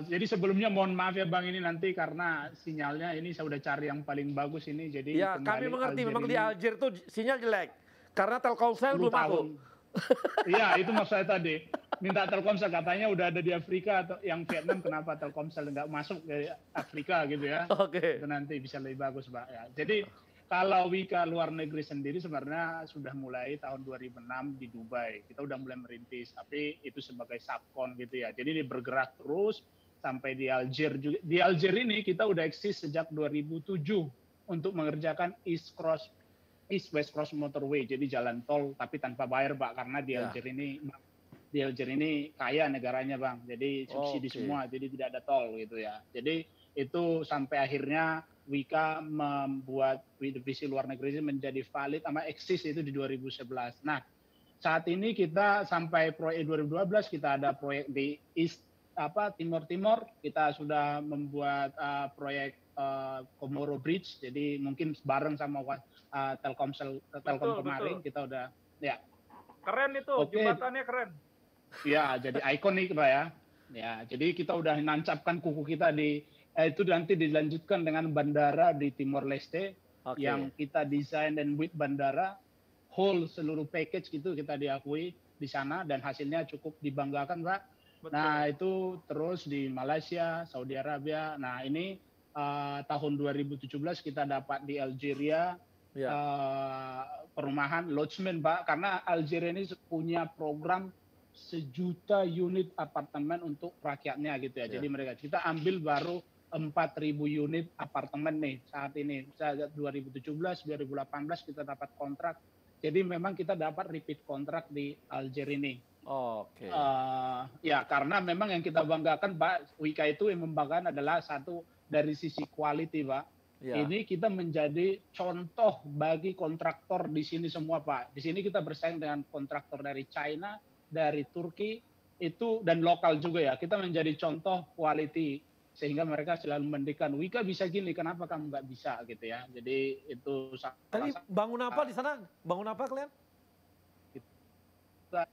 jadi sebelumnya mohon maaf ya Bang ini nanti karena sinyalnya ini saya udah cari yang paling bagus ini. Jadi ya kami mengerti memang di Alger tuh sinyal jelek karena Telkomsel belum masuk. Iya itu maksud saya tadi. Minta Telkomsel katanya udah ada di Afrika atau yang Vietnam kenapa Telkomsel nggak masuk dari Afrika gitu ya. Oke. Itu nanti bisa lebih bagus Pak ya. Jadi kalau Wika luar negeri sendiri sebenarnya sudah mulai tahun 2006 di Dubai. Kita udah mulai merintis, tapi itu sebagai subkon gitu ya. Jadi dia bergerak terus sampai di Alger juga. Di Alger ini kita udah eksis sejak 2007 untuk mengerjakan East West Cross Motorway. Jadi jalan tol tapi tanpa bayar Pak karena di Alger ini kaya negaranya Bang. Jadi subsidi semua, jadi tidak ada tol gitu ya. Jadi itu sampai akhirnya Wika membuat divisi luar negeri ini menjadi valid sama eksis itu di 2011. Nah, saat ini kita sampai proyek 2012 kita ada proyek di Timur, kita sudah membuat proyek Komoro Bridge. Jadi mungkin bareng sama Telkom kemarin kita udah ya. Keren itu, jembatannya keren. Ya, jadi ikonik Pak ya. Ya, jadi kita udah nancapkan kuku kita di itu nanti dilanjutkan dengan bandara di Timor Leste yang kita desain dan build bandara whole seluruh package gitu kita diakui di sana dan hasilnya cukup dibanggakan Pak. Betul. Nah itu terus di Malaysia, Saudi Arabia. Nah ini tahun 2017 kita dapat di Algeria perumahan lodgement Pak karena Algeria ini punya program 1 juta unit apartemen untuk rakyatnya gitu ya. Jadi mereka kita ambil baru 4.000 unit apartemen nih saat ini. 2017, 2018 kita dapat kontrak. Jadi memang kita dapat repeat kontrak di Alger ini. Oke. Ya karena memang yang kita banggakan Pak Wika itu yang membanggakan adalah satu dari sisi quality Pak. Ya. Ini kita menjadi contoh bagi kontraktor di sini semua Pak. Di sini kita bersaing dengan kontraktor dari China, dari Turki itu dan lokal juga ya. Kita menjadi contoh quality. Sehingga mereka selalu mendekan, Wika bisa gini, kenapa kamu nggak bisa gitu ya. Jadi itu tadi bangun apa di sana? Bangun apa kalian?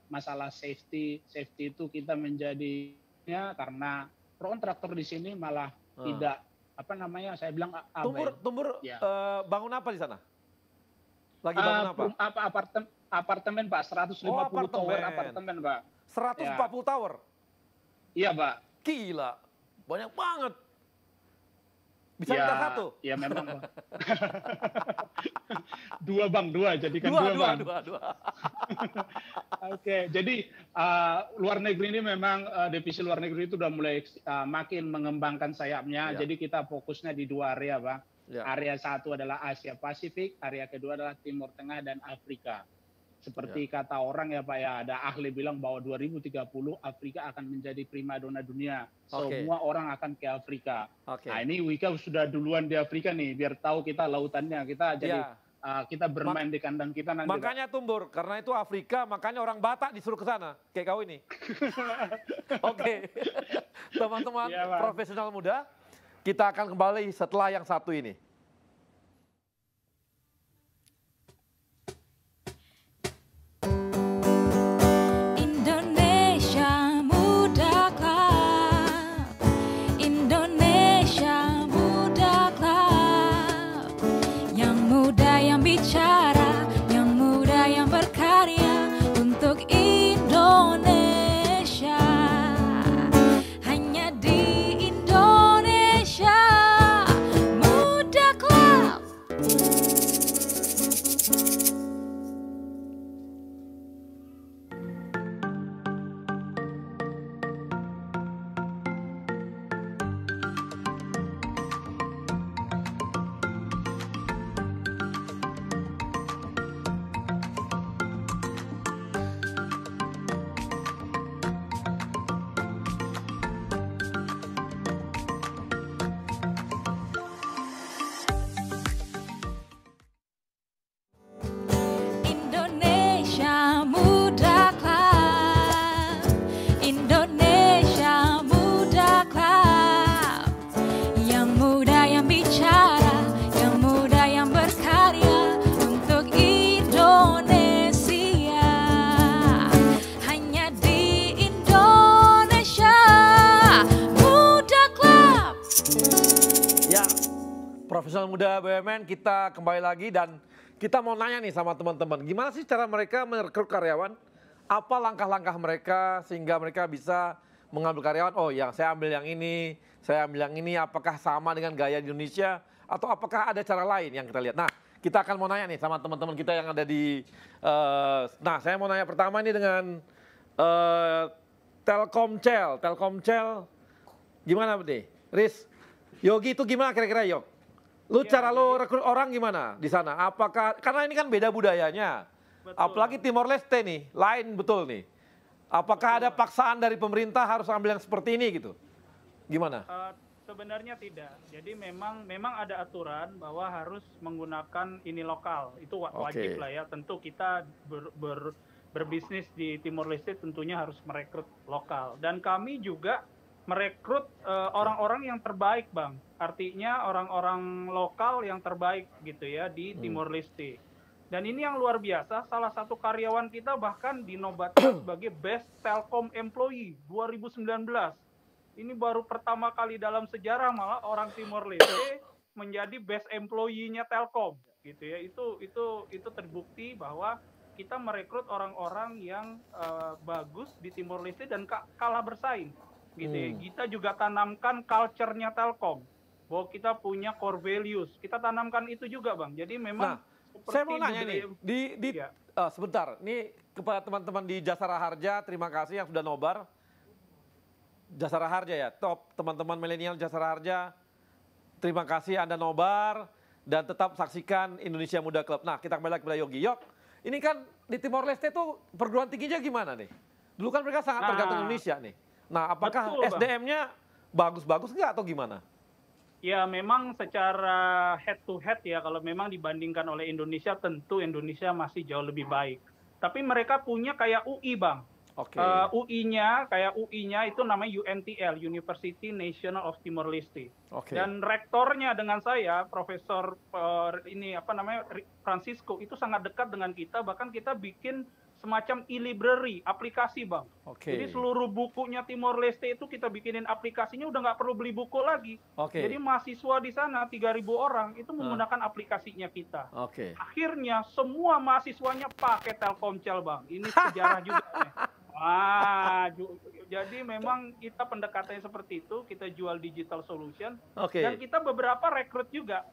Masalah safety itu kita menjadinya karena kontraktor di sini malah tidak saya bilang Tumbur bangun apa di sana? Lagi bangun apa? Apartemen Pak, 150 tower apartemen Pak. 140 tower? Iya Pak. Gila. Banyak banget. Bisa minta satu? Ya memang Bang. Dua, jadikan dua Bang. Oke, jadi luar negeri ini memang divisi luar negeri itu udah mulai makin mengembangkan sayapnya. Jadi kita fokusnya di 2 area Bang. Area satu adalah Asia Pasifik, area kedua adalah Timur Tengah dan Afrika. Seperti kata orang ya Pak ya, ada ahli bilang bahwa 2030 Afrika akan menjadi primadona dunia. Semua orang akan ke Afrika. Nah ini Wika sudah duluan di Afrika nih, biar tahu kita lautannya. Kita jadi kita bermain di kandang kita nanti. Makanya Tumbur, karena itu Afrika, makanya orang Batak disuruh ke sana, kayak kau ini. Oke, teman-teman profesional muda, kita akan kembali setelah yang satu ini. Bicara yang muda yang berkarya untuk Indonesia, hanya di Indonesia muda. Profesional Muda BUMN, kita kembali lagi dan kita mau nanya nih sama teman-teman, gimana sih cara mereka merekrut karyawan? Apa langkah-langkah mereka sehingga mereka bisa mengambil karyawan? Oh ya, saya ambil yang ini, saya ambil yang ini. Apakah sama dengan gaya di Indonesia atau apakah ada cara lain yang kita lihat? Nah, kita akan mau nanya nih sama teman-teman kita yang ada di. Nah, saya mau nanya pertama ini dengan Telkomcel, gimana nih, Riz? Yogi itu gimana kira-kira, Yok? Lu cara lu rekrut orang gimana di sana? Apakah karena ini kan beda budayanya, apalagi Timor Leste nih, lain betul nih. Apakah ada paksaan dari pemerintah harus ambil yang seperti ini gitu? Gimana? Sebenarnya tidak. Jadi memang ada aturan bahwa harus menggunakan ini lokal. Itu wajib lah ya. Tentu kita berbisnis di Timor Leste tentunya harus merekrut lokal. Dan kami juga merekrut orang-orang yang terbaik, Bang. Artinya orang-orang lokal yang terbaik gitu ya di Timor Leste. Dan ini yang luar biasa, salah satu karyawan kita bahkan dinobatkan sebagai Best Telkom Employee 2019. Ini baru pertama kali dalam sejarah malah orang Timor Leste menjadi Best Employee-nya Telkom gitu ya. Itu terbukti bahwa kita merekrut orang-orang yang bagus di Timor Leste dan kalah bersaing gitu ya. Kita juga tanamkan culture-nya Telkom, bahwa kita punya core values, kita tanamkan itu juga, Bang. Jadi memang saya mau nanya nih, sebentar, ini kepada teman-teman di Jasara Harja, terima kasih yang sudah nobar. Jasara Harja ya, top teman-teman milenial Jasara Harja, terima kasih Anda nobar dan tetap saksikan Indonesia Muda Club. Nah, kita kembali lagi kepada Yogi. Yok, ini kan di Timor Leste tuh perguruan tingginya gimana nih? Dulu kan mereka sangat tergantung Indonesia nih. Nah, apakah SDM-nya bagus-bagus nggak atau gimana? Ya memang secara head to head ya, kalau memang dibandingkan oleh Indonesia tentu Indonesia masih jauh lebih baik. Tapi mereka punya kayak UI, Bang. UI-nya itu namanya UNTL, University National of Timor Leste. Dan rektornya dengan saya, Profesor Francisco itu sangat dekat dengan kita, bahkan kita bikin semacam e-library, aplikasi, Bang. Jadi seluruh bukunya Timor Leste itu kita bikinin aplikasinya, udah nggak perlu beli buku lagi. Jadi mahasiswa di sana 3.000 orang itu menggunakan aplikasinya kita. Akhirnya semua mahasiswanya pakai Telkomcel, Bang. Ini sejarah juga. Jadi memang kita pendekatannya seperti itu, kita jual digital solution. Dan kita beberapa rekrut juga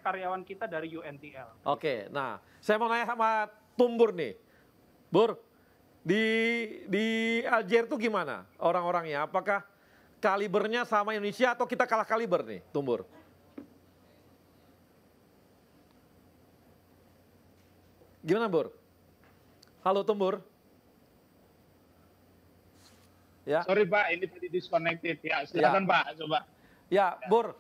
karyawan kita dari UNTL. Nah, saya mau nanya sama Tumbur nih, Bur, di Aljazair tuh gimana orang-orangnya? Apakah kalibernya sama Indonesia atau kita kalah kaliber nih, Tumbur? Gimana, Bur? Halo, Tumbur. Ya. Sorry Pak, ini tadi disconnected. Ya, silakan Pak, coba. Ya, Bur,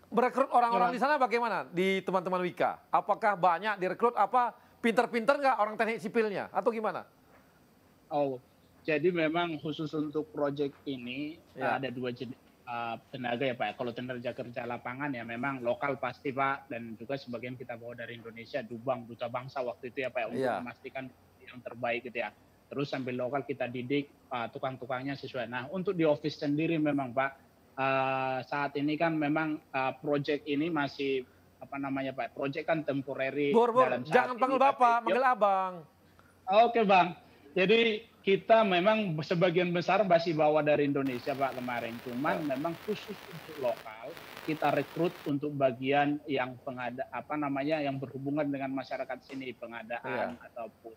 merekrut orang-orang di sana bagaimana di teman-teman Wika? Apakah banyak direkrut? Apa pinter-pinter nggak orang teknik sipilnya atau gimana? Jadi memang khusus untuk proyek ini ada dua jenis tenaga ya Pak. Kalau tenaga kerja lapangan ya memang lokal pasti Pak, dan juga sebagian kita bawa dari Indonesia, Dubang, Duta Bangsa waktu itu ya Pak, untuk memastikan yang terbaik gitu ya. Terus sambil lokal kita didik tukang-tukangnya sesuai. Nah untuk di office sendiri memang Pak, saat ini kan memang proyek ini masih Pak, proyek kan temporary. Bur, jangan panggil Bapak, panggil Abang. Oke Bang, jadi kita memang sebagian besar masih bawa dari Indonesia Pak kemarin. Cuman memang khusus untuk lokal, kita rekrut untuk bagian yang yang berhubungan dengan masyarakat sini, pengadaan ataupun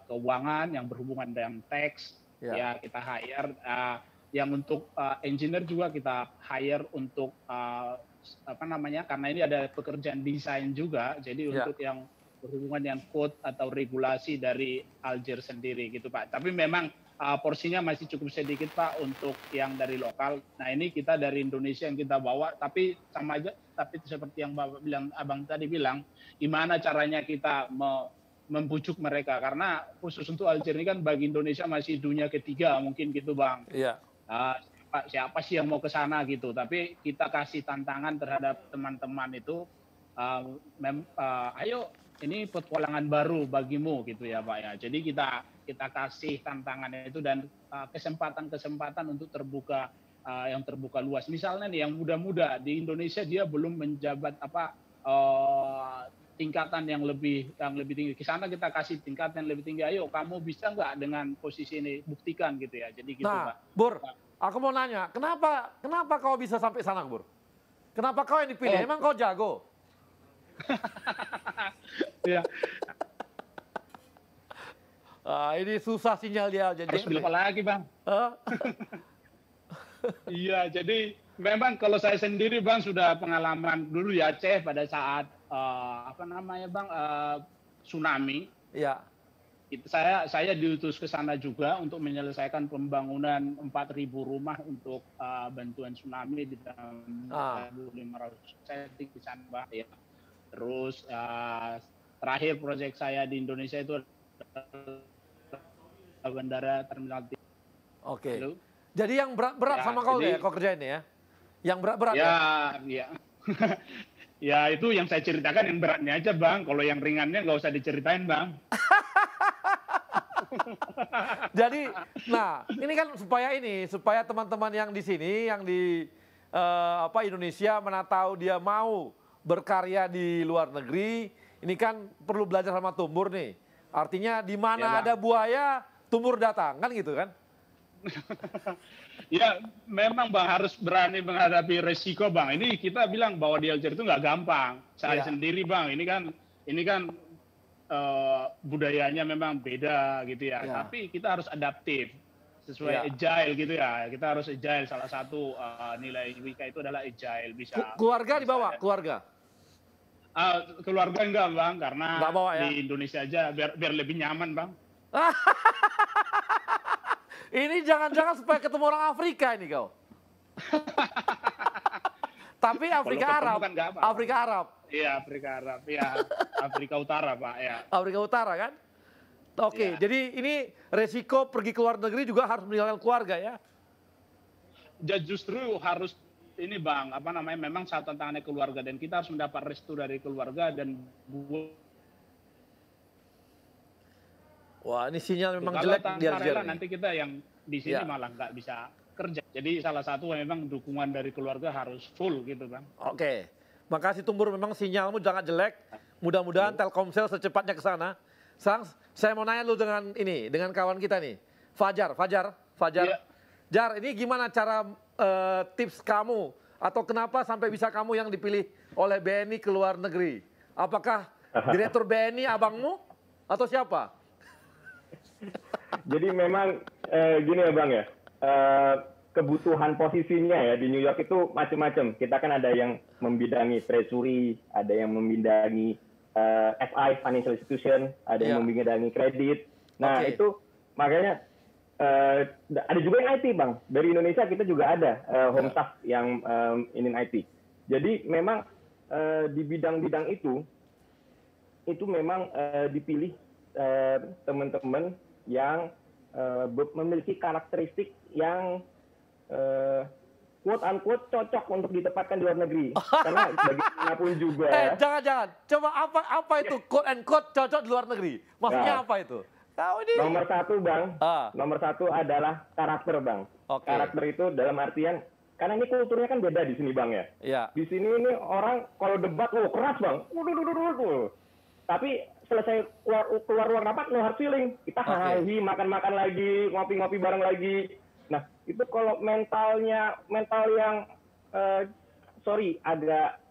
keuangan yang berhubungan dengan tax, ya kita hire. Yang untuk engineer juga kita hire untuk karena ini ada pekerjaan desain juga, jadi untuk yang berhubungan dengan code atau regulasi dari Aljazair sendiri gitu Pak. Tapi memang porsinya masih cukup sedikit Pak untuk yang dari lokal. Nah ini kita dari Indonesia yang kita bawa, tapi sama aja. Tapi seperti yang Bapak bilang, Abang tadi bilang, gimana caranya kita membujuk mereka, karena khusus untuk Aljazair ini kan bagi Indonesia masih dunia ketiga mungkin gitu Bang. Siapa sih yang mau ke sana gitu, tapi kita kasih tantangan terhadap teman-teman itu, ayo ini petualangan baru bagimu gitu ya Pak ya. Jadi kita kasih tantangan itu dan kesempatan-kesempatan untuk terbuka yang terbuka luas. Misalnya nih yang muda-muda di Indonesia dia belum menjabat tingkatan yang lebih tinggi. Di sana kita kasih tingkatan yang lebih tinggi. Ayo kamu bisa nggak dengan posisi ini, buktikan gitu ya. Jadi gitu Pak. Bur, aku mau nanya, kenapa kau bisa sampai sana, Bur? Kenapa kau yang dipilih? Emang kau jago? Ya. Ini susah sinyal dia. Jadi harus bilang apa lagi, Bang? Iya, jadi memang kalau saya sendiri, Bang, sudah pengalaman dulu di Aceh pada saat Bang, tsunami. Iya. Saya diutus ke sana juga untuk menyelesaikan pembangunan 4.000 rumah untuk bantuan tsunami di tahun 1.500 saya di sana, Bang. Ya. Terus terakhir proyek saya di Indonesia itu bandara terminal. Oke. Jadi yang berat-berat sama kau ya, kau kerjain ya? Yang berat-berat ya? Ya. Ya itu yang saya ceritakan yang beratnya aja, Bang. Kalau yang ringannya nggak usah diceritain, Bang. Jadi, nah ini kan supaya teman-teman yang di sini, yang di Indonesia mana tahu dia mau berkarya di luar negeri, ini kan perlu belajar sama Tumbur nih. Artinya di mana ada buaya, Tumbur datang, kan gitu kan? Ya memang, Bang, harus berani menghadapi resiko, Bang. Ini kita bilang bahwa di Aljazair itu nggak gampang. Saya sendiri, Bang, ini kan budayanya memang beda gitu ya. Tapi kita harus adaptif sesuai agile gitu ya. Kita harus agile. Salah satu nilai Wika itu adalah agile, bisa. Keluarga dibawa, keluarga. Keluarga enggak, Bang, karena bawa, ya? Di Indonesia aja biar lebih nyaman, Bang. Ini jangan-jangan supaya ketemu orang Afrika ini kau. Tapi Afrika Arab. Afrika Arab. Iya, Afrika Arab. Iya, Afrika Utara, Pak. Ya. Afrika Utara kan? Oke, jadi ini resiko pergi ke luar negeri juga harus meninggalkan keluarga ya? Justru harus ini, Bang, memang satu tantangannya keluarga dan kita harus mendapat restu dari keluarga dan wah, ini sinyal memang kalau jelek di Aljazair. Nanti kita yang di sini malah nggak bisa kerja. Jadi salah satu memang dukungan dari keluarga harus full gitu, Bang. Oke, makasih Tumbur, memang sinyalmu jangan jelek. Mudah-mudahan Telkomsel secepatnya ke sana. Sekarang saya mau nanya lu dengan kawan kita nih, Fajar. Ya. Jar, ini gimana cara tips kamu atau kenapa sampai bisa kamu yang dipilih oleh BNI ke luar negeri? Apakah direktur BNI abangmu atau siapa? Jadi memang gini ya, Bang ya, kebutuhan posisinya ya di New York itu macam-macam. Kita kan ada yang membidangi treasury, ada yang membidangi FI, financial institution, ada yang membidangi kredit. Nah itu makanya ada juga yang IT, Bang. Dari Indonesia kita juga ada home staff yang ini IT. Jadi memang di bidang-bidang itu memang dipilih teman-teman yang memiliki karakteristik yang quote unquote cocok untuk ditempatkan di luar negeri. Karena bagaimanapun juga. Jangan. Coba apa itu quote unquote cocok di luar negeri? Maksudnya apa itu? Nomor satu, Bang. Nomor satu adalah karakter, Bang. Karakter itu dalam artian karena ini kulturnya kan beda di sini, Bang ya. Di sini ini orang kalau debat keras, Bang. Tapi selesai keluar ruang rapat, no hard feeling. Kita hahi, makan-makan lagi, ngopi-ngopi bareng lagi. Nah, itu kalau mental yang, agak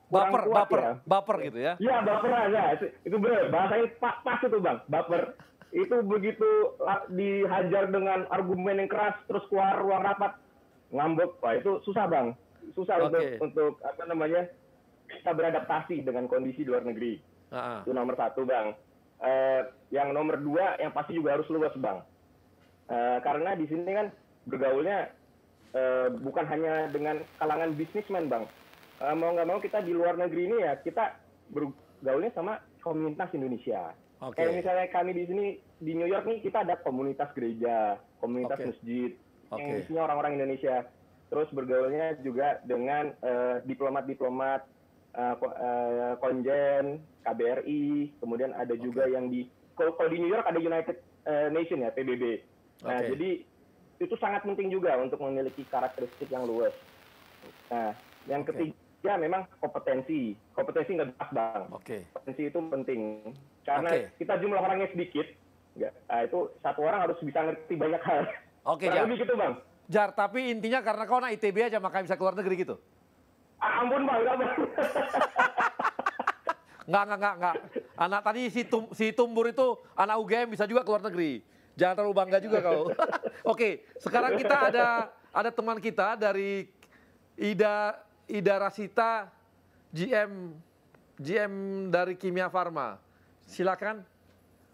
baper gitu ya? Iya, baper aja. Itu benar, bahasanya pas itu, Bang, baper. Itu begitu dihajar dengan argumen yang keras, terus keluar ruang rapat, ngambek. Wah, itu susah, Bang. Susah untuk bisa beradaptasi dengan kondisi di luar negeri. Itu nomor satu, Bang. Yang nomor dua yang pasti juga harus luas, Bang. Karena di sini kan bergaulnya bukan hanya dengan kalangan bisnismen, Bang. Mau nggak mau kita di luar negeri ini ya kita bergaulnya sama komunitas Indonesia. Kayak misalnya kami di sini di New York nih kita ada komunitas gereja, komunitas masjid yang isinya orang-orang Indonesia. Terus bergaulnya juga dengan diplomat-diplomat, konjen, KBRI, kemudian ada juga yang kalau di New York ada United Nation ya, PBB. Nah, jadi itu sangat penting juga untuk memiliki karakteristik yang luas. Nah, yang ketiga memang kompetensi. Kompetensi nggak jelas, Bang. Kompetensi itu penting. Karena kita jumlah orangnya sedikit, itu satu orang harus bisa ngerti banyak hal. Jar. Lebih gitu, Bang. Jar, tapi intinya karena kau anak ITB aja makanya bisa keluar negeri gitu? Ampun, Bang. Enggak. Anak tadi si Tumbur itu anak UGM bisa juga keluar negeri. Jangan terlalu bangga juga kau. Oke, sekarang kita ada teman kita dari Ida Rasita, GM dari Kimia Farma. Silakan.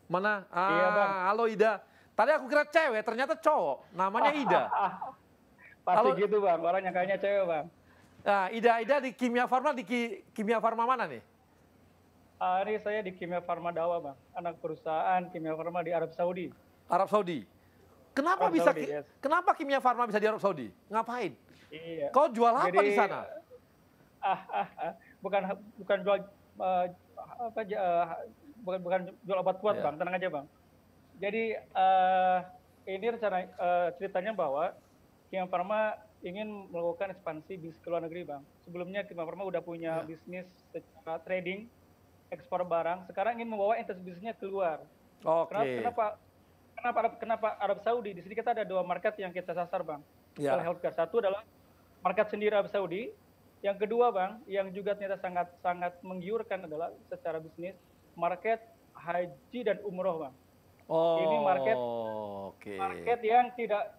Mana? Iya, Bang. Halo Ida. Tadi aku kira cewek, ternyata cowok. Namanya Ida. Pasti gitu, Bang. Orangnya kayaknya cewek, Bang. Nah, Ida di Kimia Farma, Kimia Farma mana nih? Ini saya di Kimia Farma Dawa, Bang. Anak perusahaan Kimia Farma di Arab Saudi. Arab Saudi. Kenapa Arab Saudi, yes. Kenapa Kimia Farma bisa di Arab Saudi? Ngapain? Iya. Kau jual apa di sana? Bukan jual bukan jual obat kuat, Bang. Tenang aja, Bang. Jadi ini rencana ceritanya bahwa Kimia Farma ingin melakukan ekspansi bisnis ke luar negeri, Bang. Sebelumnya Kimia Farma udah punya bisnis secara trading, ekspor barang. Sekarang ingin membawa entitas bisnisnya keluar. Kenapa Arab Saudi? Di sini kita ada 2 market yang kita sasar, Bang. Kalau healthcare, satu adalah market sendiri Arab Saudi. Yang kedua, Bang, yang juga ternyata sangat menggiurkan adalah secara bisnis market haji dan umroh, Bang. Ini market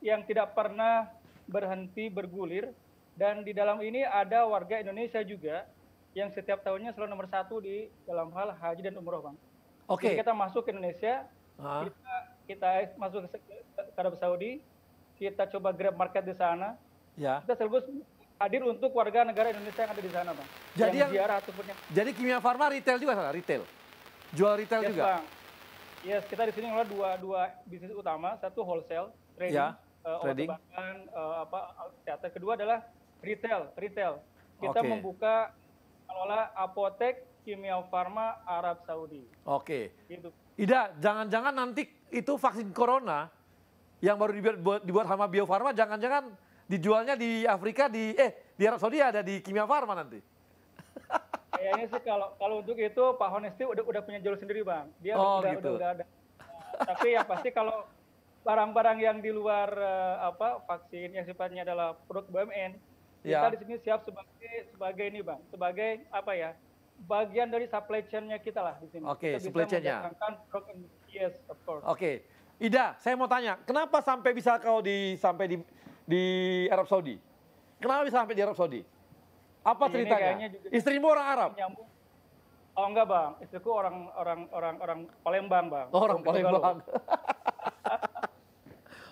yang tidak pernah berhenti bergulir, dan di dalam ini ada warga Indonesia juga yang setiap tahunnya selalu nomor 1 di dalam hal haji dan umroh, Bang. Jadi kita masuk ke Indonesia, kita masuk ke Arab Saudi, kita coba grab market di sana. Kita sekaligus hadir untuk warga negara Indonesia yang ada di sana, Bang. Jadi Kimia Farma retail juga sana, retail. Jual retail juga. Bang. Yes, kita di sini ngelola dua bisnis utama, satu wholesale, trading, obat-obatan, kesehatan. Kedua adalah retail. Kita membuka mengelola apotek Kimia Farma Arab Saudi. Gitu. Ida, jangan-jangan nanti itu vaksin corona yang baru dibuat sama Bio Farma, jangan-jangan dijualnya di Afrika di Arab Saudi ada di Kimia Farma nanti. Kayaknya sih kalau untuk itu Pak Honesti udah punya jalur sendiri, Bang. Dia udah ada. Tapi yang pasti kalau barang-barang yang di luar vaksin yang sifatnya adalah produk BUMN, kita di sini siap sebagai ini, Bang, sebagai bagian dari supply chain-nya kita lah di sini. Supply chain-nya. Yes, of course. Ida, saya mau tanya, kenapa sampai bisa kau sampai di Arab Saudi? Kenapa bisa sampai di Arab Saudi? Apa ceritanya? Istrimu orang Arab? Oh enggak, Bang. Istriku orang Palembang, Bang. Orang Palembang.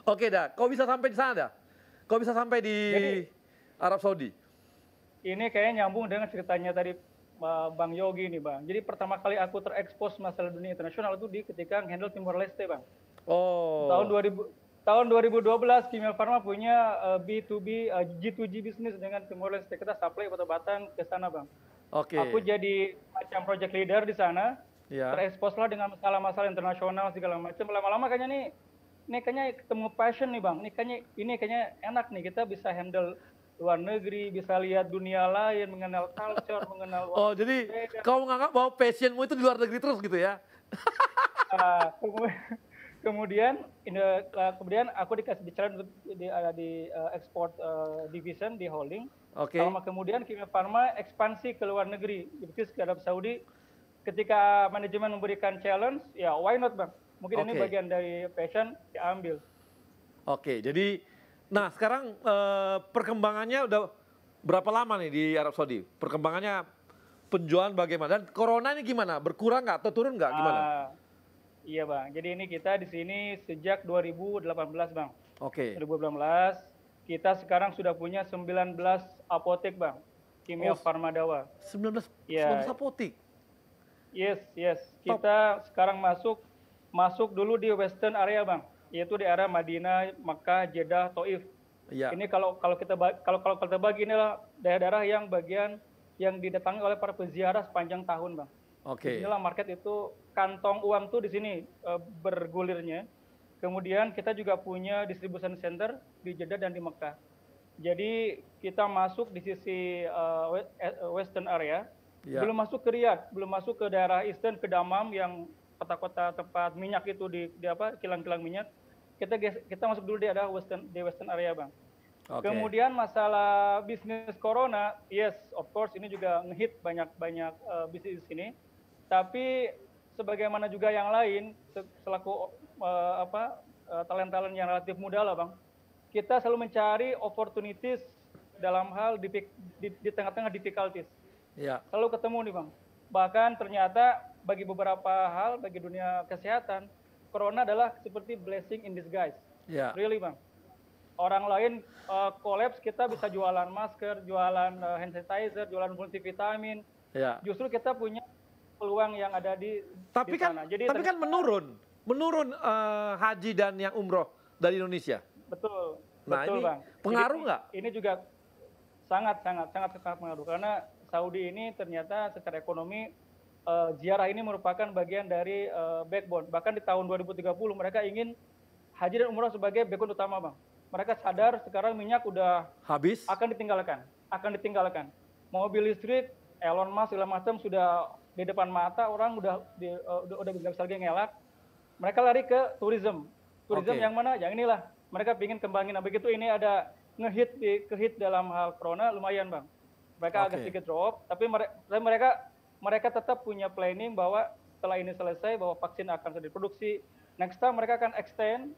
Oke, dah. Kau bisa sampai di sana, dah? Kau bisa sampai di Arab Saudi? Ini kayaknya nyambung dengan ceritanya tadi Bang Yogi nih, Bang. Jadi pertama kali aku terekspos masalah dunia internasional itu ketika handle Timor Leste, Bang. Tahun 2012 Kimia Farma punya B2B G2G bisnis dengan Timor Leste. Kita supply obat-obatan ke sana, Bang. Aku jadi macam project leader di sana. Terekspos lah dengan masalah-masalah internasional segala macam. Lama-lama kayaknya ini kayaknya ketemu passion nih, Bang. Ini kayaknya enak nih, kita bisa handle luar negeri, bisa lihat dunia lain, mengenal culture, mengenal. Jadi kau menganggap bahwa passionmu itu di luar negeri terus gitu ya? Kemudian aku dikasih challenge di export division di holding. Lama kemudian Kimia Farma ekspansi ke luar negeri, ke Arab Saudi. Ketika manajemen memberikan challenge, ya why not, Bang? Mungkin ini bagian dari passion, diambil. Jadi sekarang perkembangannya udah berapa lama nih di Arab Saudi? Perkembangannya penjualan bagaimana? Dan corona ini gimana? Berkurang nggak atau turun nggak? Gimana? Iya, Bang. Jadi ini kita di sini sejak 2018, Bang. 2018. Kita sekarang sudah punya 19 apotek, Bang. Kimia Farma Dawa. 19 apotek? Yes. Kita sekarang masuk dulu di Western area, Bang. Yaitu di area Madinah, Makkah, Jeddah, Taif. Ini kalau kita bagi inilah daerah-daerah yang bagian yang didatangi oleh para peziarah sepanjang tahun, Bang. Inilah market itu, kantong uang tuh di sini bergulirnya. Kemudian kita juga punya distribution center di Jeddah dan di Mekah. Jadi kita masuk di sisi western area, belum masuk ke Riyadh, belum masuk ke daerah eastern, ke Dammam yang kota-kota tempat minyak itu di kilang-kilang minyak. Kita masuk dulu di ada western area, Bang. Okay. Kemudian masalah bisnis corona, yes, of course ini juga ngehit banyak bisnis di sini. Tapi sebagaimana juga yang lain, selaku talent-talent yang relatif muda lah, Bang, kita selalu mencari opportunities dalam hal di tengah-tengah difficulties. Yeah. Selalu ketemu nih, Bang. Bahkan ternyata bagi beberapa hal, bagi dunia kesehatan, corona adalah seperti blessing in disguise. Yeah. Really, Bang. Orang lain collapse, kita bisa jualan masker, jualan hand sanitizer, jualan multivitamin. Yeah. Justru kita punya peluang yang ada di sana. Tapi kan menurun haji dan yang umroh dari Indonesia. Betul. Nah, betul, ini Bang. Pengaruh nggak? Ini juga sangat pengaruh karena Saudi ini ternyata secara ekonomi ziarah ini merupakan bagian dari backbone. Bahkan di tahun 2030 mereka ingin haji dan umroh sebagai backbone utama, Bang. Mereka sadar sekarang minyak udah habis, akan ditinggalkan. Mobil listrik, Elon Musk segala macam sudah di depan mata, orang udah nggak bisa lagi ngelak. Mereka lari ke tourism yang mana? Yang inilah. Mereka ingin kembangin. Nah, begitu ini ada kehit dalam hal corona lumayan, Bang. Mereka agak sedikit drop, tapi mereka tetap punya planning bahwa setelah ini selesai bahwa vaksin akan diproduksi. Next time mereka akan extend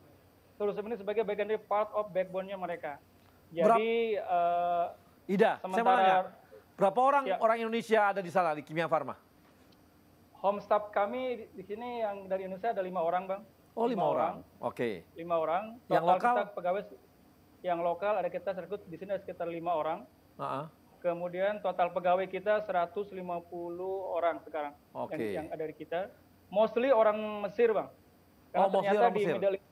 tourism ini sebagai bagian dari part of backbone-nya mereka. Jadi Ida, saya mau nanya, berapa orang Indonesia ada di sana di Kimia Farma? Home staff kami di sini yang dari Indonesia ada 5 orang, Bang. Oh, 5 orang. Oke. 5 orang. Total yang lokal? Kita pegawai yang lokal ada kita rekrut di sini ada sekitar 5 orang. Kemudian total pegawai kita 150 orang sekarang yang ada di kita. Mostly orang Mesir, Bang. Karena ternyata di Middle East.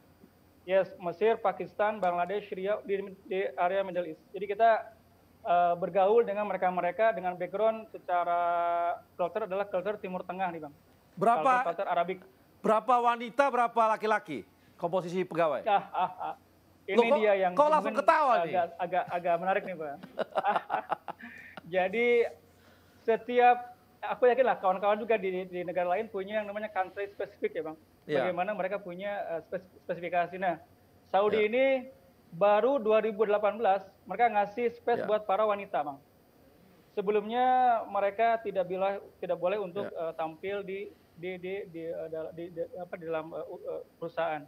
Yes, Mesir, Pakistan, Bangladesh, Syria di area Middle East. Jadi kita bergaul dengan mereka dengan background secara culture adalah culture Timur Tengah nih, Bang. Berapa culture Arabik? Berapa wanita, berapa laki-laki komposisi pegawai? Ini dia yang kok langsung ketawa nih? Agak menarik nih, Bang. Jadi aku yakin lah kawan-kawan juga di negara lain punya yang namanya country specific ya, Bang. Bagaimana mereka punya spesifikasi. Nah, Saudi ini baru 2018 mereka ngasih space buat para wanita, Bang. Sebelumnya mereka tidak boleh untuk tampil di dalam perusahaan.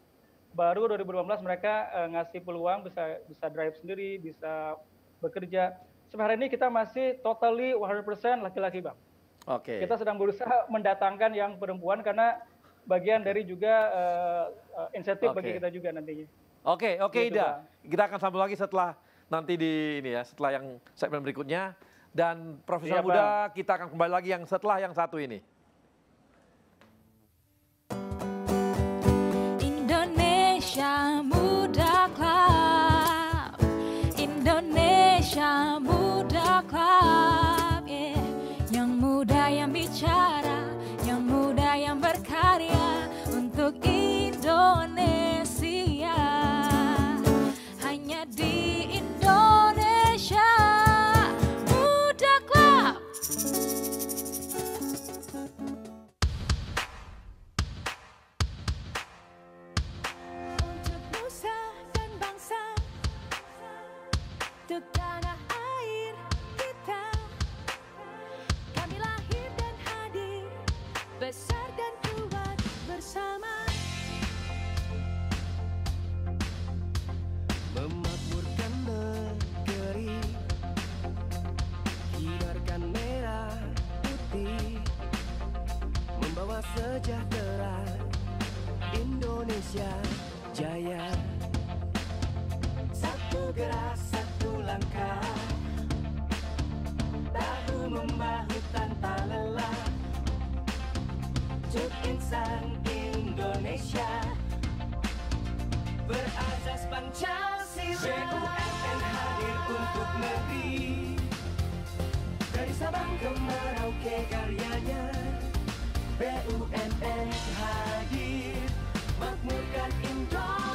Baru 2018 mereka ngasih peluang bisa drive sendiri, bisa bekerja. Sebenarnya ini kita masih totally 100% laki-laki, Bang. Oke. Kita sedang berusaha mendatangkan yang perempuan karena bagian dari juga insentif bagi kita juga nantinya. Oke, gitu, Ida. Bang. Kita akan sambung lagi setelah nanti setelah yang segmen berikutnya. Dan profesional muda kita akan kembali lagi setelah yang satu ini. Indonesia Muda Club, Indonesia Muda Club, yeah. Yang muda yang bicara, yang muda yang berkarya untuk Indonesia. Hanya di Indonesia Muda Club. Untuk nusa dan bangsa, untuk tanah air kita, kami lahir dan hadir, besar dan kuat bersama. Memakmurkan negeri, kibarkan merah putih, membawa sejahtera, Indonesia jaya. Satu gerak, satu langkah, bahu membahu tanpa lelah, untuk insan Indonesia berazas Pancasila. BUMN hadir untuk negeri, dari Sabang ke Merauke karyanya. BUMN hadir makmurkan Indonesia.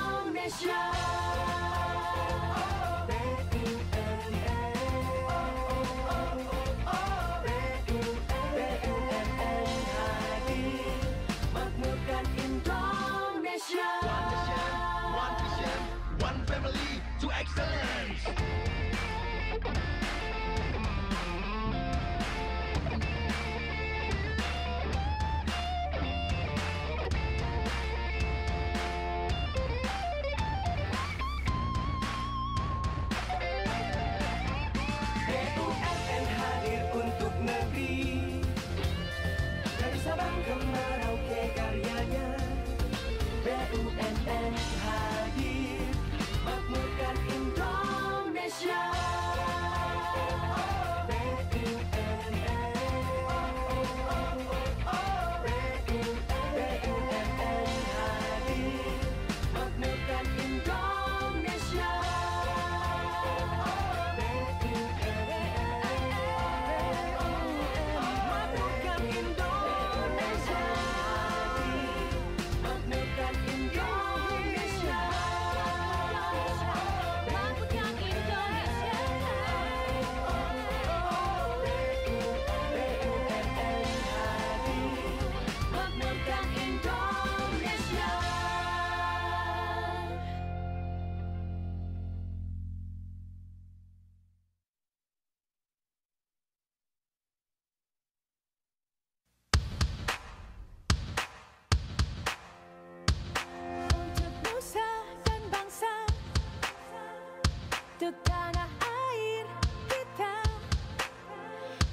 untuk tanah air kita.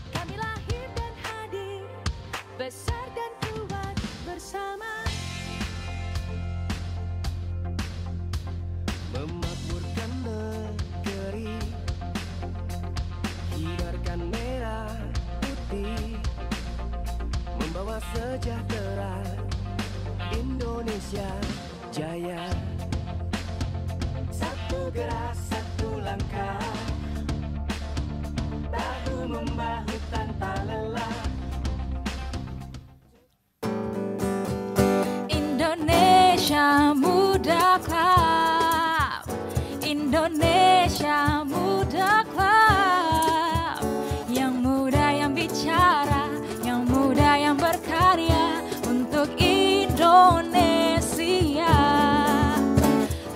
Kami lahir dan hadir, besar dan kuat bersama. Memakmurkan negeri, kibarkan merah putih, membawa sejahtera, Indonesia jaya. Satu gerak, satu langkah, bahu membahu tanpa lelah. Indonesia Muda Club, Indonesia Muda Club, yang muda yang bicara, yang muda yang berkarya untuk Indonesia.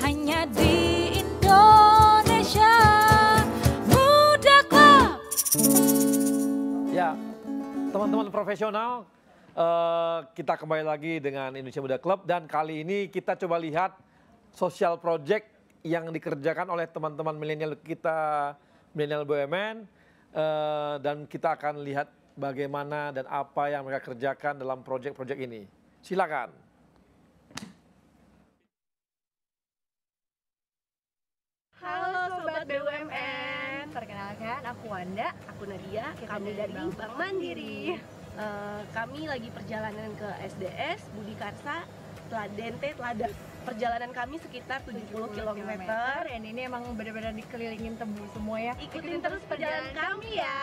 Hanya di Indonesia Muda Club. Ya, teman-teman profesional, kita kembali lagi dengan Indonesia Muda Club dan kali ini kita coba lihat social project yang dikerjakan oleh teman-teman milenial kita, milenial BUMN, dan kita akan lihat bagaimana dan apa yang mereka kerjakan dalam project-project ini. Silakan. Halo Sobat BUMN, perkenalkan aku Wanda, aku Nadia, kami dari Bank Mandiri. Kami lagi perjalanan ke SDS, Budi Karsa, Teladan. Perjalanan kami sekitar 70 km. Dan ini emang benar-benar dikelilingin tebu semua ya. Ikutin terus perjalanan kami ya.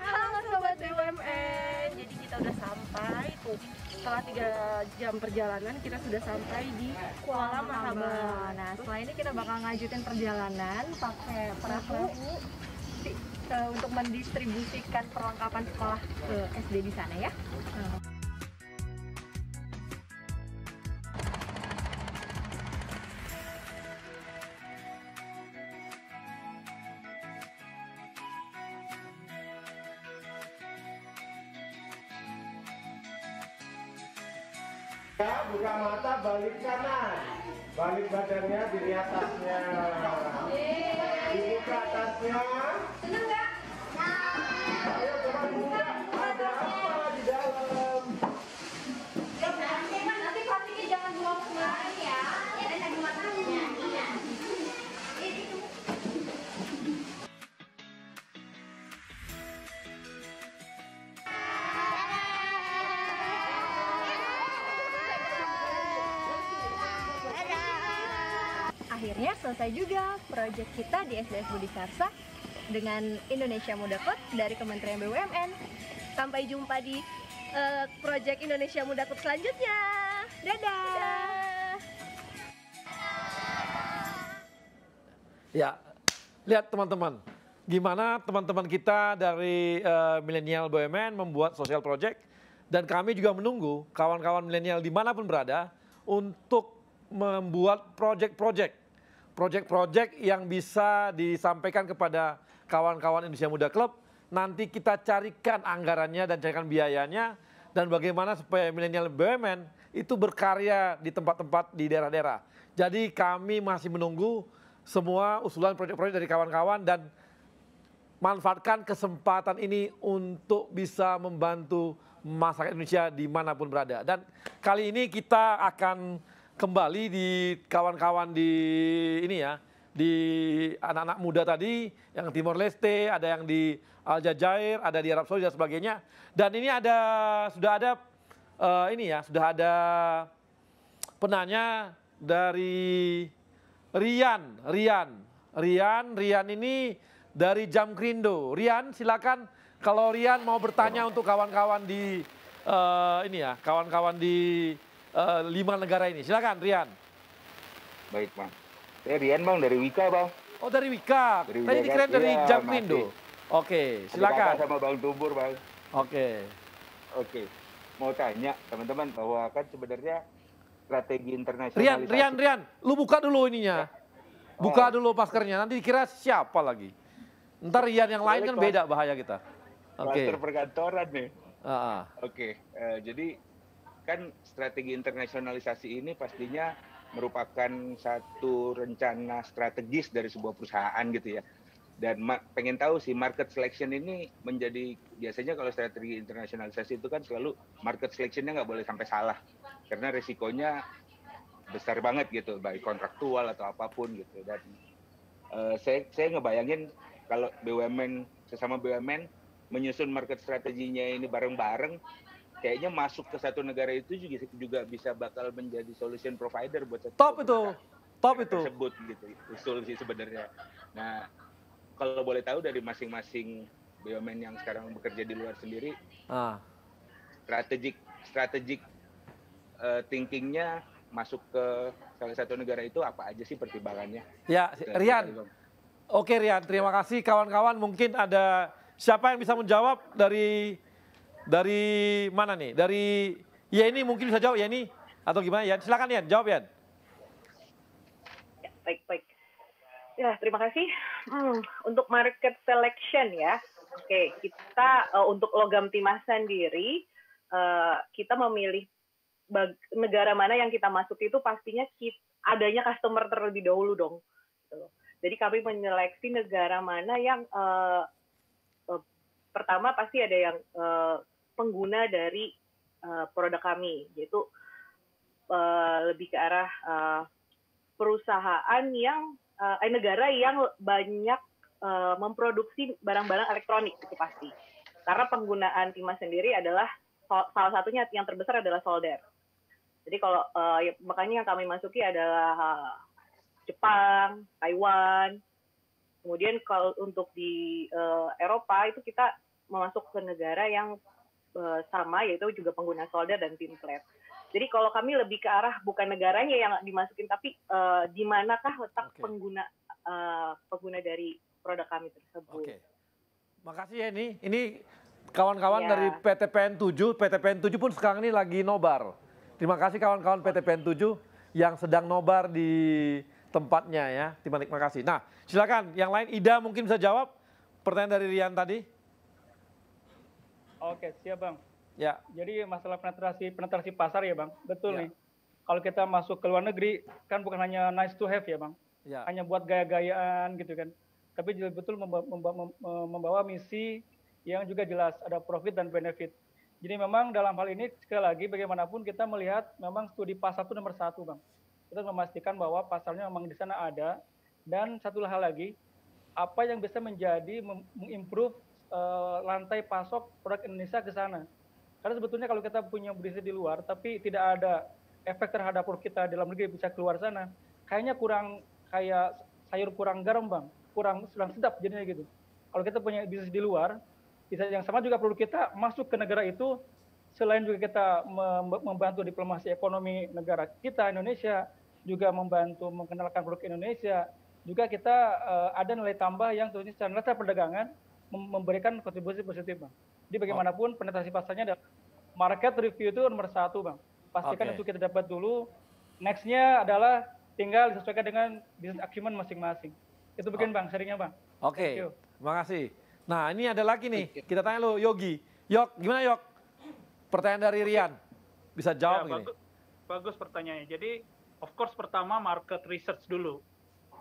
Halo Sobat BUMN, jadi kita udah sampai tuh. Setelah 3 jam perjalanan kita sudah sampai di Kuala Mahabar. Nah setelah ini kita bakal ngajutin perjalanan pakai perahu untuk mendistribusikan perlengkapan sekolah ke SD di sana ya. Ya, buka mata, balik kanan, balik badannya, dilihat tasnya, dibuka tasnya. Seneng nggak? Ayo coba buka, ada apa di dalam? Nanti plastiknya jangan buang sembarangan ya. Dan ada matanya. Iya. Akhirnya selesai juga proyek kita di SDS Budi Karsa dengan Indonesia Muda Club dari Kementerian BUMN. Sampai jumpa di proyek Indonesia Muda Club selanjutnya. Dadah. Ya, lihat teman-teman, gimana teman-teman kita dari milenial BUMN membuat social project dan kami juga menunggu kawan-kawan milenial dimanapun berada untuk membuat project-project yang bisa disampaikan kepada kawan-kawan Indonesia Muda Club. Nanti kita carikan anggarannya dan carikan biayanya dan bagaimana supaya milenial BUMN itu berkarya di tempat-tempat di daerah-daerah. Jadi kami masih menunggu semua usulan proyek-proyek dari kawan-kawan dan manfaatkan kesempatan ini untuk bisa membantu masyarakat Indonesia dimanapun berada. Dan kali ini kita akan kembali di kawan-kawan di ini ya, di anak-anak muda tadi yang Timor Leste, ada yang di Aljazair, ada di Arab Saudi dan sebagainya. Dan ini sudah ada penanya dari Rian ini dari Jamkrindo. Rian, silakan kalau Rian mau bertanya untuk kawan-kawan di kawan-kawan di 5 negara ini. Silakan Rian. Baik Bang. Saya Rian Bang dari Wika Bang. Oh dari Wika. Tadi dikira dari Jamkrindo. Oke, silakan. Sama Bang Tumbur Bang. Oke. Mau tanya teman-teman bahwa kan sebenarnya strategi internasional. Rian, lu buka dulu ininya. Buka dulu maskernya, nanti dikira siapa lagi. Ntar Rian yang lain kan beda bahaya kita. Kluster perkantoran nih. Jadi kan strategi internasionalisasi ini pastinya merupakan satu rencana strategis dari sebuah perusahaan gitu ya. Dan pengen tahu sih market selection ini menjadi, biasanya kalau strategi internasionalisasi itu kan selalu market selectionnya nggak boleh sampai salah. Karena resikonya besar banget gitu, baik kontraktual atau apapun gitu. Dan saya ngebayangin kalau BUMN, sesama BUMN menyusun market strateginya ini bareng-bareng, kayaknya masuk ke satu negara itu juga bisa bakal menjadi solution provider buat top itu tersebut gitu, usul sih sebenarnya. Nah, kalau boleh tahu dari masing-masing BUMN yang sekarang bekerja di luar sendiri, strategik thinkingnya masuk ke salah satu negara itu apa aja sih pertimbangannya? Ya, Rian. Oke Rian, terima kasih kawan-kawan. Mungkin ada siapa yang bisa menjawab dari mana nih? Dari Yeni mungkin bisa jawab Yeni atau gimana Yan? Silakan Yan, jawab Yan. Ya, baik. Ya, terima kasih. Untuk market selection ya. Oke, kita untuk logam timah sendiri kita memilih negara mana yang kita masuk itu pastinya adanya customer terlebih dahulu dong. Jadi kami menyeleksi negara mana yang pertama pasti ada yang pengguna dari produk kami, yaitu lebih ke arah perusahaan yang negara yang banyak memproduksi barang-barang elektronik itu pasti. Karena penggunaan timah sendiri adalah salah satunya yang terbesar adalah solder. Jadi kalau makanya yang kami masuki adalah Jepang, Taiwan. Kemudian kalau untuk di Eropa itu kita masuk ke negara yang sama, yaitu juga pengguna solder dan tinplate. Jadi kalau kami lebih ke arah bukan negaranya yang dimasukin, tapi di manakah letak pengguna dari produk kami tersebut. Oke. Makasih ya ini kawan-kawan dari PTPN 7. PTPN 7 pun sekarang ini lagi nobar. Terima kasih kawan-kawan PTPN 7 yang sedang nobar di tempatnya ya. Terima kasih. Nah, silakan yang lain. Ida mungkin bisa jawab pertanyaan dari Rian tadi. Oke, siap Bang. Ya. Jadi masalah penetrasi pasar ya Bang. Betul nih. Kalau kita masuk ke luar negeri kan bukan hanya nice to have ya Bang. Ya. Hanya buat gaya-gayaan gitu kan. Tapi juga betul membawa misi yang juga jelas, ada profit dan benefit. Jadi memang dalam hal ini sekali lagi bagaimanapun kita melihat memang studi pasar itu nomor 1 Bang. Kita memastikan bahwa pasarnya memang di sana ada. Dan satu hal lagi, apa yang bisa menjadi mengimprove lantai pasok produk Indonesia ke sana. Karena sebetulnya kalau kita punya bisnis di luar, tapi tidak ada efek terhadap produk kita dalam negeri bisa keluar sana, kayaknya kayak sayur kurang garam Bang, kurang sedap jadinya gitu. Kalau kita punya bisnis di luar, yang sama juga produk kita masuk ke negara itu, selain juga kita membantu diplomasi ekonomi negara kita, Indonesia, juga membantu mengenalkan produk Indonesia, juga kita ada nilai tambah yang tentunya secara neraca perdagangan memberikan kontribusi positif Bang. Jadi bagaimanapun penetrasi pasarnya adalah market review itu nomor 1 Bang. Pastikan itu kita dapat dulu. Next-nya adalah tinggal disesuaikan dengan business acumen masing-masing. Itu begini Bang, sharingnya Bang. Oke, terima kasih. Nah ini ada lagi nih, kita tanya lo Yogi. Yok, gimana Yok? Pertanyaan dari Rian, bisa jawab ya, gini? Bagus pertanyaannya. Jadi, of course pertama market research dulu.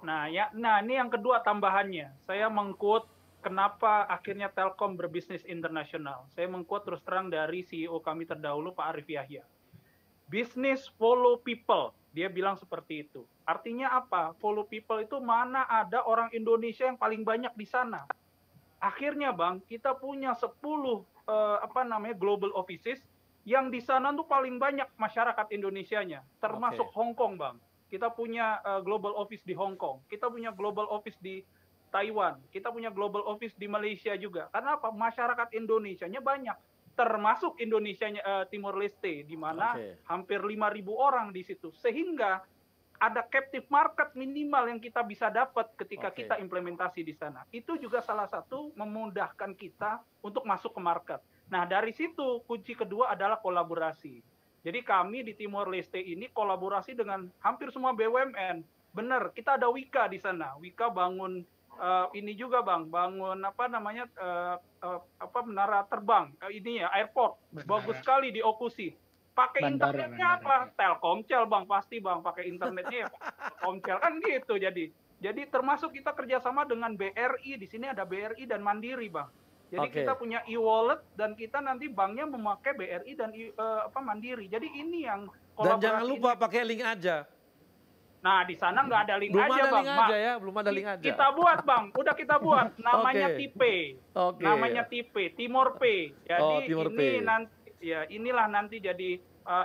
Nah ini yang kedua tambahannya. Saya meng-quote kenapa akhirnya Telkom berbisnis internasional. Saya meng-quote terus terang dari CEO kami terdahulu, Pak Arif Yahya. Business follow people. Dia bilang seperti itu. Artinya apa? Follow people itu mana ada orang Indonesia yang paling banyak di sana. Akhirnya Bang, kita punya 10 global offices yang di sana tuh paling banyak masyarakat Indonesianya, termasuk Hong Kong Bang. Kita punya global office di Hong Kong, kita punya global office di Taiwan, kita punya global office di Malaysia juga. Karena apa? Masyarakat Indonesianya banyak, termasuk Indonesianya Timor Leste, di mana hampir 5.000 orang di situ. Sehingga ada captive market minimal yang kita bisa dapat ketika kita implementasi di sana. Itu juga salah satu memudahkan kita untuk masuk ke market. Nah, dari situ kunci kedua adalah kolaborasi. Jadi kami di Timor Leste ini kolaborasi dengan hampir semua BUMN. Benar, kita ada Wika di sana. Wika bangun ini juga Bang, bangun menara terbang. Ini ya, airport. Bagus sekali di Okusi. Pakai Bandara, internetnya apa? Telkomsel bang, pasti bang. Pakai internetnya ya Telkomsel kan gitu. Jadi termasuk kita kerjasama dengan BRI. Di sini ada BRI dan Mandiri bang. Jadi kita punya e-wallet dan kita nanti banknya memakai BRI dan Mandiri. Jadi ini yang kolaborasi. Dan jangan lupa pakai link aja. Nah di sana nggak ada link aja bang. Belum ada link aja. Kita buat bang, udah kita buat. Namanya Tipe. Namanya Tipe, Timor Pay. Jadi Timor ini Pay. nanti ya inilah nanti jadi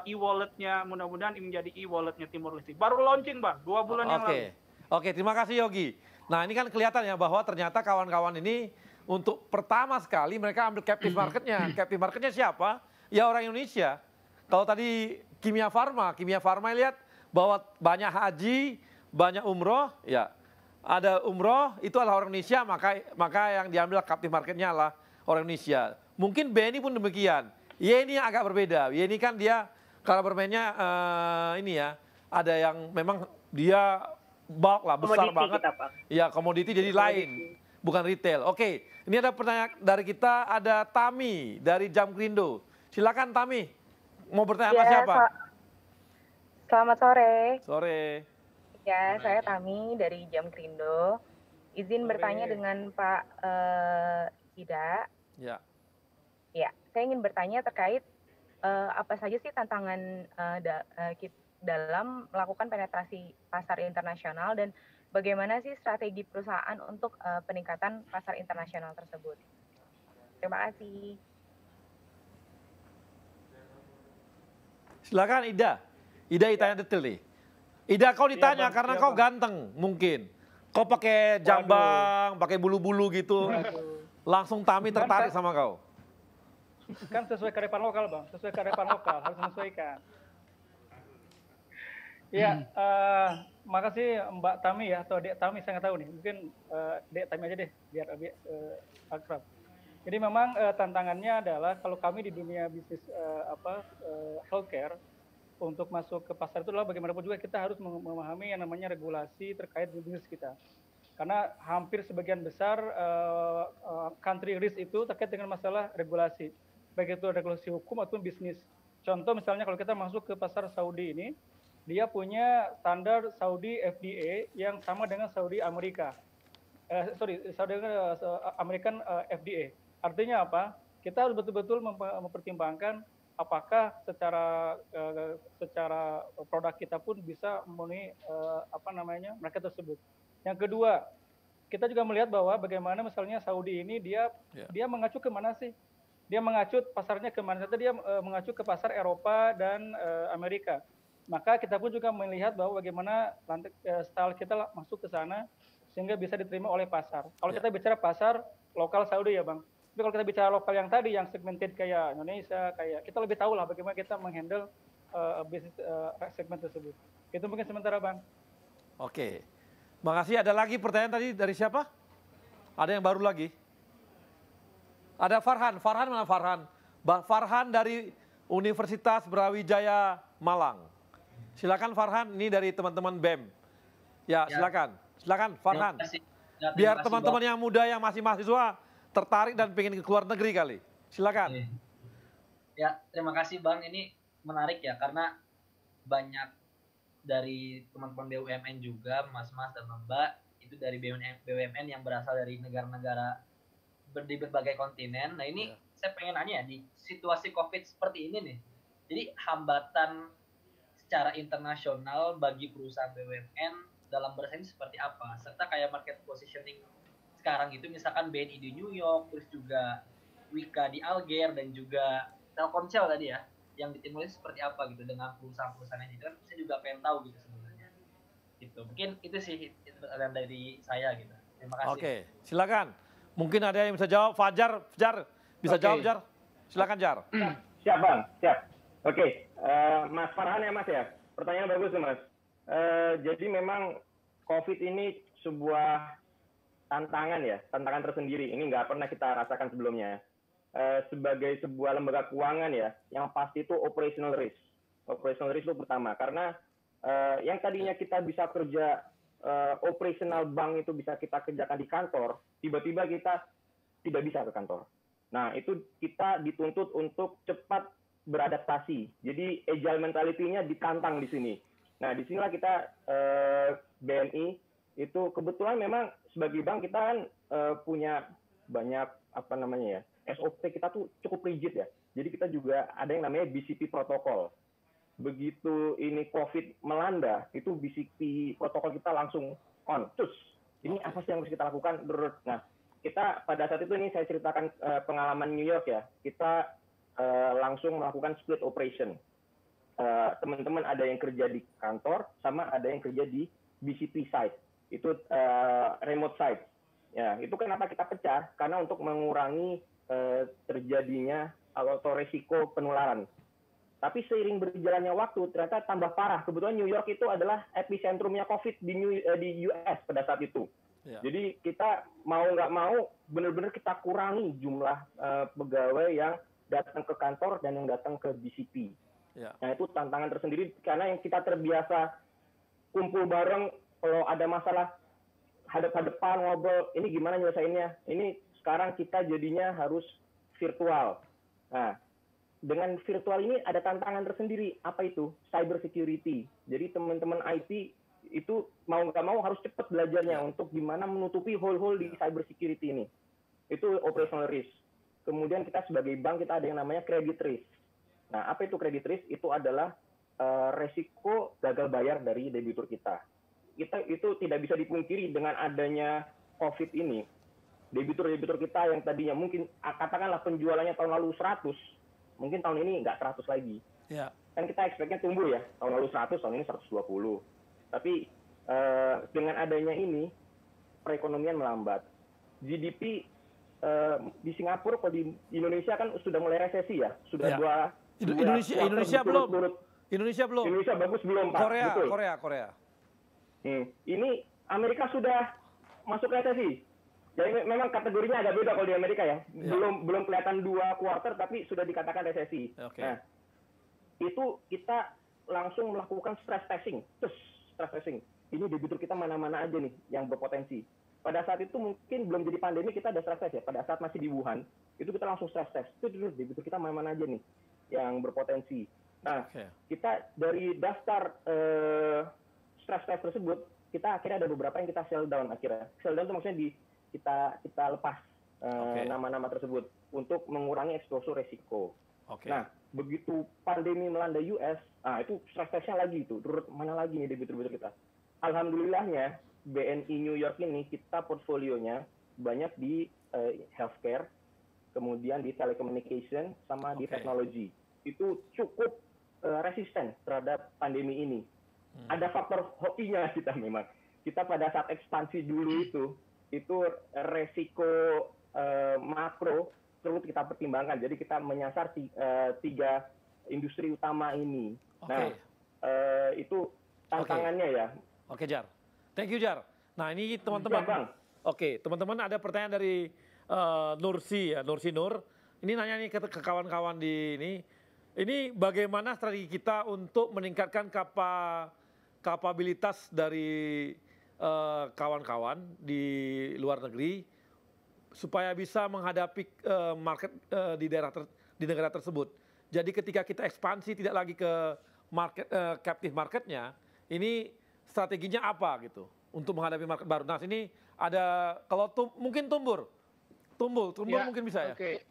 e-walletnya, mudah-mudahan ini menjadi e-walletnya Timor Leste. Baru launching bang, 2 bulan yang lalu. Oke, terima kasih Yogi. Nah ini kan kelihatan ya bahwa ternyata kawan-kawan ini untuk pertama sekali mereka ambil captive marketnya. Captive marketnya siapa? Ya orang Indonesia. Kalau tadi Kimia Farma lihat bahwa banyak haji, banyak umroh, ya ada umroh itu adalah orang Indonesia, maka yang diambil captive marketnya adalah orang Indonesia. Mungkin BNI pun demikian. Yeni agak berbeda. Yeni kan dia kalau bermainnya ini ya, ada yang memang dia bulk lah, besar banget. Ya komoditi jadi lain, bukan retail. Oke, ini ada pertanyaan dari kita, ada Tami dari Jamkrindo. Silakan Tami, mau bertanya sama siapa? Selamat sore. Sore. Ya, saya Tami dari Jamkrindo. Izin bertanya dengan Pak Ida. Ya. Ya, saya ingin bertanya terkait apa saja sih tantangan dalam melakukan penetrasi pasar internasional dan bagaimana sih strategi perusahaan untuk peningkatan pasar internasional tersebut. Terima kasih. Silakan Ida. Ida ditanya detail nih. Ida kau ditanya karena kau ganteng mungkin. Kau pakai jambang, pakai bulu-bulu gitu. Langsung Tami tertarik sama kau. Kan sesuai kearifan lokal bang, sesuai kearifan lokal, harus menyesuaikan. Ya, makasih Mbak Tami ya, atau Dek Tami, saya nggak tahu nih, mungkin Dek Tami aja deh, biar lebih akrab. Jadi memang tantangannya adalah kalau kami di dunia bisnis healthcare, untuk masuk ke pasar itu adalah bagaimanapun juga kita harus memahami yang namanya regulasi terkait bisnis kita. Karena hampir sebagian besar country risk itu terkait dengan masalah regulasi. Baik itu regulasi hukum atau bisnis. Contoh misalnya kalau kita masuk ke pasar Saudi ini, dia punya standar Saudi FDA yang sama dengan Saudi Amerika. Saudi American FDA. Artinya apa? Kita harus betul-betul mempertimbangkan apakah secara produk kita pun bisa memenuhi mereka tersebut. Yang kedua, kita juga melihat bahwa bagaimana misalnya Saudi ini dia mengacu ke mana sih? Dia mengacu pasarnya ke mana? Dia mengacu ke pasar Eropa dan Amerika. Maka kita pun juga melihat bahwa bagaimana style kita masuk ke sana sehingga bisa diterima oleh pasar. Kalau kita bicara pasar lokal Saudi ya Bang. Tapi kalau kita bicara lokal yang tadi yang segmented kayak Indonesia, kayak kita lebih tahu lah bagaimana kita menghandle bisnis segmen tersebut. Itu mungkin sementara Bang. Oke. Makasih. Ada lagi pertanyaan tadi dari siapa? Ada yang baru lagi? Ada Farhan. Farhan mana Farhan? Farhan dari Universitas Brawijaya Malang. Silakan Farhan, ini dari teman-teman BEM. Ya, silakan. Silakan Farhan. Biar teman-teman yang muda yang masih mahasiswa tertarik dan pengen ke luar negeri kali. Silakan. Ya, terima kasih Bang. Ini menarik ya karena banyak dari teman-teman BUMN juga, Mas-mas dan Mbak, itu dari BUMN yang berasal dari negara-negara di berbagai kontinen. Nah ini saya pengen nanya ya, di situasi COVID seperti ini nih, jadi hambatan secara internasional bagi perusahaan BUMN dalam bersaing seperti apa? Serta kayak market positioning sekarang itu misalkan BNI di New York, terus juga Wika di Alger, dan juga Telkomsel tadi ya, yang di Timur Leste seperti apa gitu dengan perusahaan-perusahaan ini, kan saya juga pengen tahu gitu sebenarnya. Gitu. Mungkin itu sih dari saya gitu. Terima kasih. Oke, silakan. Mungkin ada yang bisa jawab. Fajar bisa jawab Jar. Silakan Jar. Siap Bang, siap. Oke, Mas Farhan ya Mas ya. Pertanyaan bagus tuh Mas. Jadi memang COVID ini sebuah tantangan ya, tantangan tersendiri. Ini nggak pernah kita rasakan sebelumnya. Sebagai sebuah lembaga keuangan ya, yang pasti itu operational risk. Operational risk itu pertama, karena yang tadinya kita bisa kerja operational bank itu bisa kita kerjakan di kantor, tiba-tiba kita tidak bisa ke kantor. Nah, itu kita dituntut untuk cepat beradaptasi. Jadi agile mentality-nya ditantang di sini. Nah, disinilah kita BNI itu kebetulan memang sebagai bank kita kan punya banyak SOP kita tuh cukup rigid ya. Jadi kita juga ada yang namanya BCP protokol. Begitu ini COVID melanda, itu BCP protokol kita langsung on. Terus ini apa sih yang harus kita lakukan? Nah, kita pada saat itu ini saya ceritakan pengalaman New York ya. Kita langsung melakukan split operation. Teman-teman ada yang kerja di kantor, sama ada yang kerja di BCP site. Itu remote site. Ya, itu kenapa kita pecah? Karena untuk mengurangi terjadinya atau resiko penularan. Tapi seiring berjalannya waktu ternyata tambah parah. Kebetulan New York itu adalah epicentrumnya COVID di US pada saat itu. Ya. Jadi kita mau nggak mau benar-benar kita kurangi jumlah pegawai yang datang ke kantor dan yang datang ke BCP. Ya. Nah itu tantangan tersendiri karena yang kita terbiasa kumpul bareng kalau ada masalah hadap-hadapan ngobrol ini gimana nyelesainnya. Ini sekarang kita jadinya harus virtual. Nah dengan virtual ini ada tantangan tersendiri. Apa itu? Cyber security. Jadi teman-teman IT itu mau nggak mau harus cepat belajarnya untuk gimana menutupi hole-hole di cyber security ini. Itu operational risk. Kemudian kita sebagai bank kita ada yang namanya credit risk. Nah, apa itu credit risk? Itu adalah resiko gagal bayar dari debitur kita. Kita itu tidak bisa dipungkiri dengan adanya COVID ini. Debitur-debitur kita yang tadinya mungkin katakanlah penjualannya tahun lalu 100, mungkin tahun ini nggak 100 lagi. Ya. Kan kita expect-nya tumbuh ya. Tahun lalu 100, tahun ini 120. Tapi dengan adanya ini, perekonomian melambat. GDP di Singapura, kalau di Indonesia kan sudah mulai resesi ya. Sudah ya. Indonesia belum. Indonesia bagus belum, Pak. Korea. Ini Amerika sudah masuk resesi. Jadi memang kategorinya agak beda kalau di Amerika ya. Belum kelihatan 2 kuarter tapi sudah dikatakan resesi. Okay. Nah, itu kita langsung melakukan stress testing. Stress testing. Ini debitur kita mana-mana aja nih yang berpotensi. Pada saat itu mungkin belum jadi pandemi kita ada stress test ya. Pada saat masih di Wuhan, itu kita langsung stress test. Itu debitur kita mana-mana aja nih yang berpotensi. Nah, kita dari daftar stress test tersebut, kita akhirnya ada beberapa yang kita sell down akhirnya. Sell down itu maksudnya kita lepas nama-nama tersebut untuk mengurangi exposure resiko. Nah, begitu pandemi melanda US, itu stress testnya lagi itu. Mana lagi nih debitur-debitur kita? Alhamdulillahnya BNI New York ini kita portfolionya banyak di healthcare, kemudian di telecommunication, sama di teknologi. Itu cukup resisten terhadap pandemi ini. Ada faktor hokinya kita memang. Kita pada saat ekspansi dulu itu resiko makro perlu kita pertimbangkan. Jadi kita menyasar 3 industri utama ini. Nah, itu tantangannya ya. Oke, Jar. Thank you, Jar. Nah, ini teman-teman. Oke, teman-teman ada pertanyaan dari Nursi Nur. Ini nanya nih ke kawan-kawan di ini. Ini bagaimana strategi kita untuk meningkatkan kapabilitas dari kawan-kawan di luar negeri supaya bisa menghadapi market di negara tersebut. Jadi ketika kita ekspansi tidak lagi ke market captive marketnya, ini strateginya apa gitu untuk menghadapi market baru. Nah, ini ada kalau mungkin Tumbur ya, mungkin bisa ya. Oke.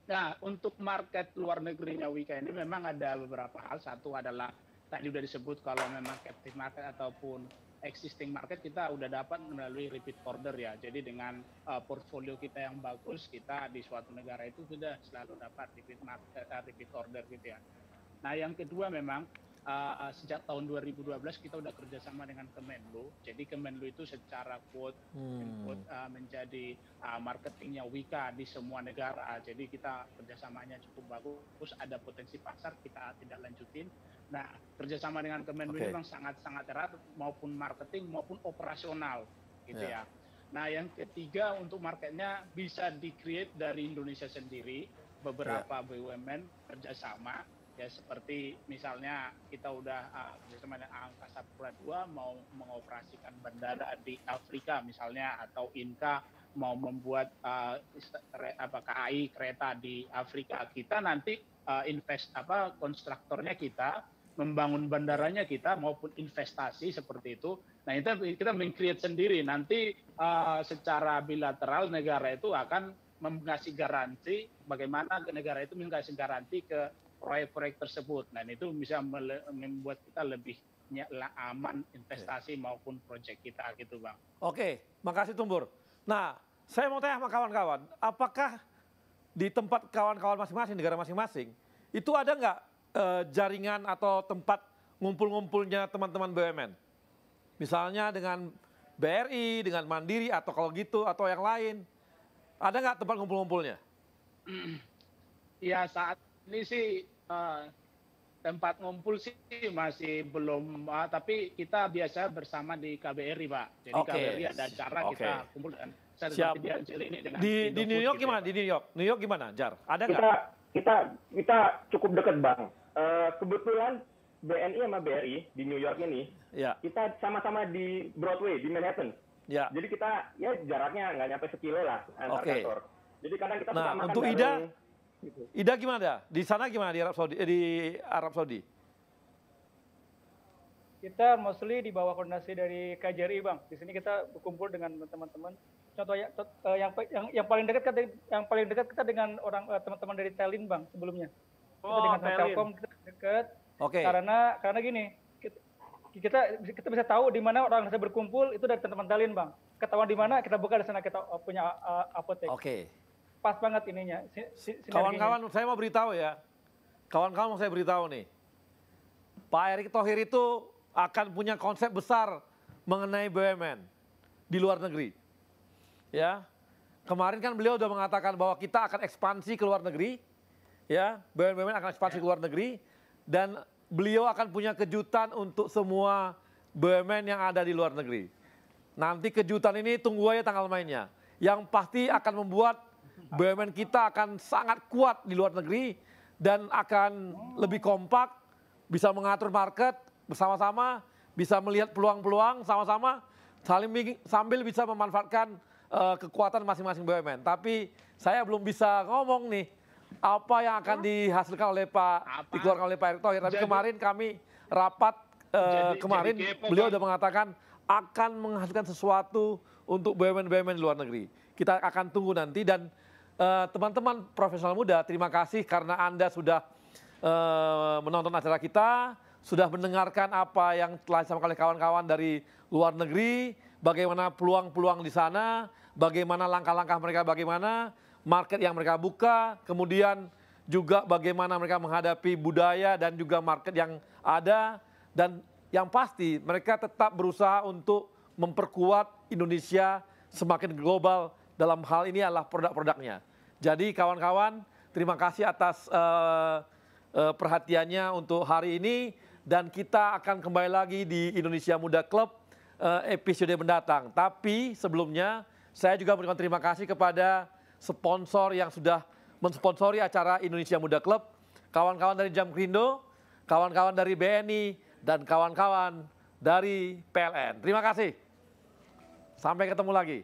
Nah, untuk market luar negerinya Wika ini memang ada beberapa hal. Satu adalah tadi sudah disebut kalau memang captive market ataupun existing market kita udah dapat melalui repeat order ya. Jadi dengan portfolio kita yang bagus, kita di suatu negara itu sudah selalu dapat repeat order gitu ya. Nah, yang kedua memang sejak tahun 2012 kita udah kerjasama dengan Kemenlu. Jadi Kemenlu itu secara quote menjadi marketingnya Wika di semua negara. Jadi kita kerjasamanya cukup bagus. Ada potensi pasar kita tidak lanjutin. Nah, kerjasama dengan Kemenlu ini memang sangat-sangat erat maupun marketing maupun operasional gitu ya. Nah, yang ketiga untuk marketnya bisa di-create dari Indonesia sendiri. Beberapa BUMN kerjasama. Ya seperti misalnya kita udah bersama dengan Angkasa Pura II mau mengoperasikan bandara di Afrika misalnya, atau Inka mau membuat KAI kereta di Afrika, kita nanti konstruktornya kita, membangun bandaranya kita maupun investasi seperti itu. Nah, itu kita meng-create sendiri. Nanti secara bilateral negara itu akan mengasih garansi, bagaimana negara itu mengasih garansi ke proyek-proyek tersebut. Nah, itu bisa membuat kita lebih aman investasi maupun proyek kita gitu, Bang. Oke, makasih Tumbur. Nah, saya mau tanya sama kawan-kawan, apakah di tempat kawan-kawan masing-masing, negara masing-masing, itu ada nggak jaringan atau tempat ngumpul-ngumpulnya teman-teman BUMN? Misalnya dengan BRI, dengan Mandiri, atau kalau gitu, atau yang lain. Ada nggak tempat ngumpul-ngumpulnya? Ya, saat ini sih tempat ngumpul sih masih belum, tapi kita biasa bersama di KBRI, Pak. Jadi KBRI ada acara kita kumpul dan siap. Di New York gimana? Di New York gimana, Jar? Ada nggak? Kita cukup dekat, Bang. Kebetulan BNI sama BRI di New York ini, kita sama-sama di Broadway, di Manhattan. Ya. Jadi kita jaraknya nggak nyampe sekilo lah antar kantor. Jadi kadang kita nah, untuk bareng, Ida gimana? Di sana gimana di Arab Saudi? Kita mostly di bawah koordinasi dari KJRI, Bang. Di sini kita berkumpul dengan teman-teman. Contohnya yang paling dekat kita dengan teman-teman dari Telin, Bang, sebelumnya. Kita dengan Telkom kita dekat. Karena gini, kita bisa tahu di mana orang bisa berkumpul itu dari teman-teman Telin, Bang. Ketahuan di mana kita buka di sana, kita punya apotek. Pas banget ininya. Kawan-kawan, saya mau beritahu ya. Kawan-kawan mau saya beritahu nih. Pak Erick Thohir itu akan punya konsep besar mengenai BUMN di luar negeri. Ya. Kemarin kan beliau sudah mengatakan bahwa kita akan ekspansi ke luar negeri. Ya, BUMN akan ekspansi ke luar negeri dan beliau akan punya kejutan untuk semua BUMN yang ada di luar negeri. Nanti kejutan ini tunggu aja tanggal mainnya. Yang pasti akan membuat BUMN kita akan sangat kuat di luar negeri dan akan lebih kompak, bisa mengatur market bersama-sama, bisa melihat peluang-peluang sama-sama, sambil bisa memanfaatkan kekuatan masing-masing BUMN. Tapi saya belum bisa ngomong nih apa yang akan dihasilkan oleh dikeluarkan oleh Pak Erick Thohir. Tapi kemarin kami rapat kemarin beliau sudah mengatakan akan menghasilkan sesuatu untuk BUMN-BUMN di luar negeri. Kita akan tunggu nanti dan teman-teman profesional muda, terima kasih karena Anda sudah menonton acara kita, sudah mendengarkan apa yang telah disampaikan oleh kawan-kawan dari luar negeri, bagaimana peluang-peluang di sana, bagaimana langkah-langkah mereka, bagaimana market yang mereka buka, kemudian juga bagaimana mereka menghadapi budaya dan juga market yang ada, dan yang pasti mereka tetap berusaha untuk memperkuat Indonesia semakin global dalam hal ini adalah produk-produknya. Jadi kawan-kawan, terima kasih atas perhatiannya untuk hari ini dan kita akan kembali lagi di Indonesia Muda Club episode mendatang. Tapi sebelumnya saya juga berikan terima kasih kepada sponsor yang sudah mensponsori acara Indonesia Muda Club, kawan-kawan dari Jamkrindo, kawan-kawan dari BNI, dan kawan-kawan dari PLN. Terima kasih. Sampai ketemu lagi.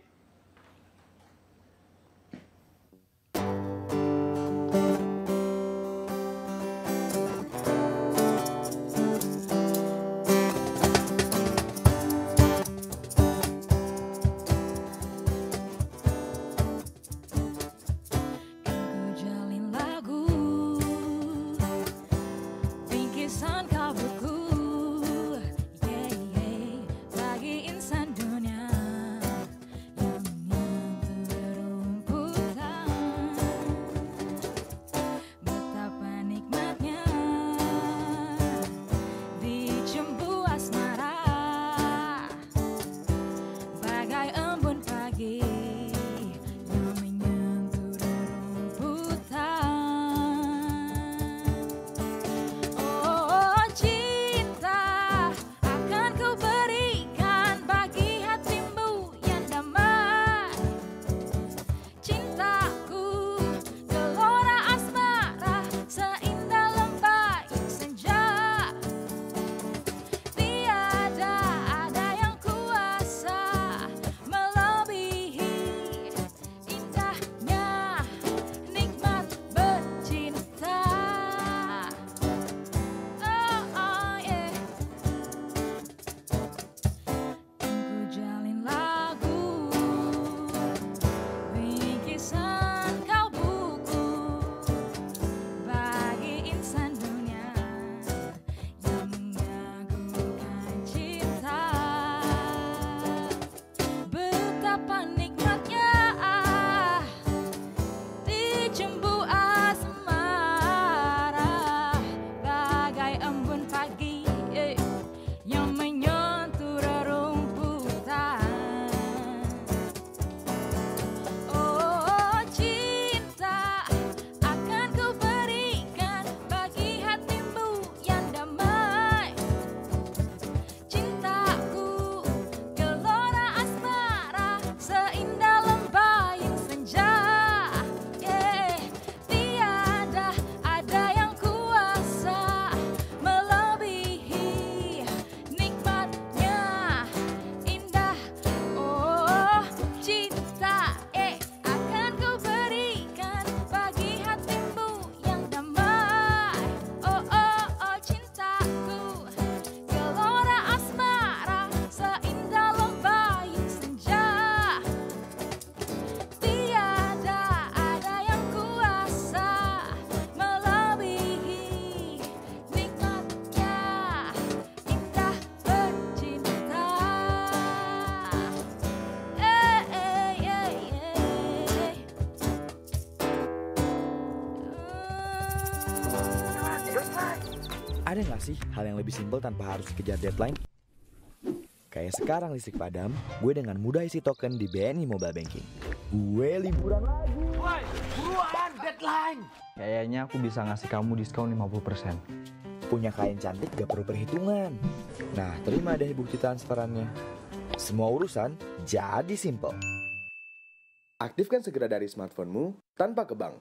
Bagi insan dunia Ada nggak sih hal yang lebih simpel tanpa harus kejar deadline? Kayak sekarang listrik padam, gue dengan mudah isi token di BNI Mobile Banking. Gue liburan lagi. Woi, buruan, deadline. Kayaknya aku bisa ngasih kamu diskon 50%. Punya klien cantik gak perlu perhitungan. Nah, terima deh bukti transferannya. Semua urusan jadi simple. Aktifkan segera dari smartphone-mu tanpa ke bank.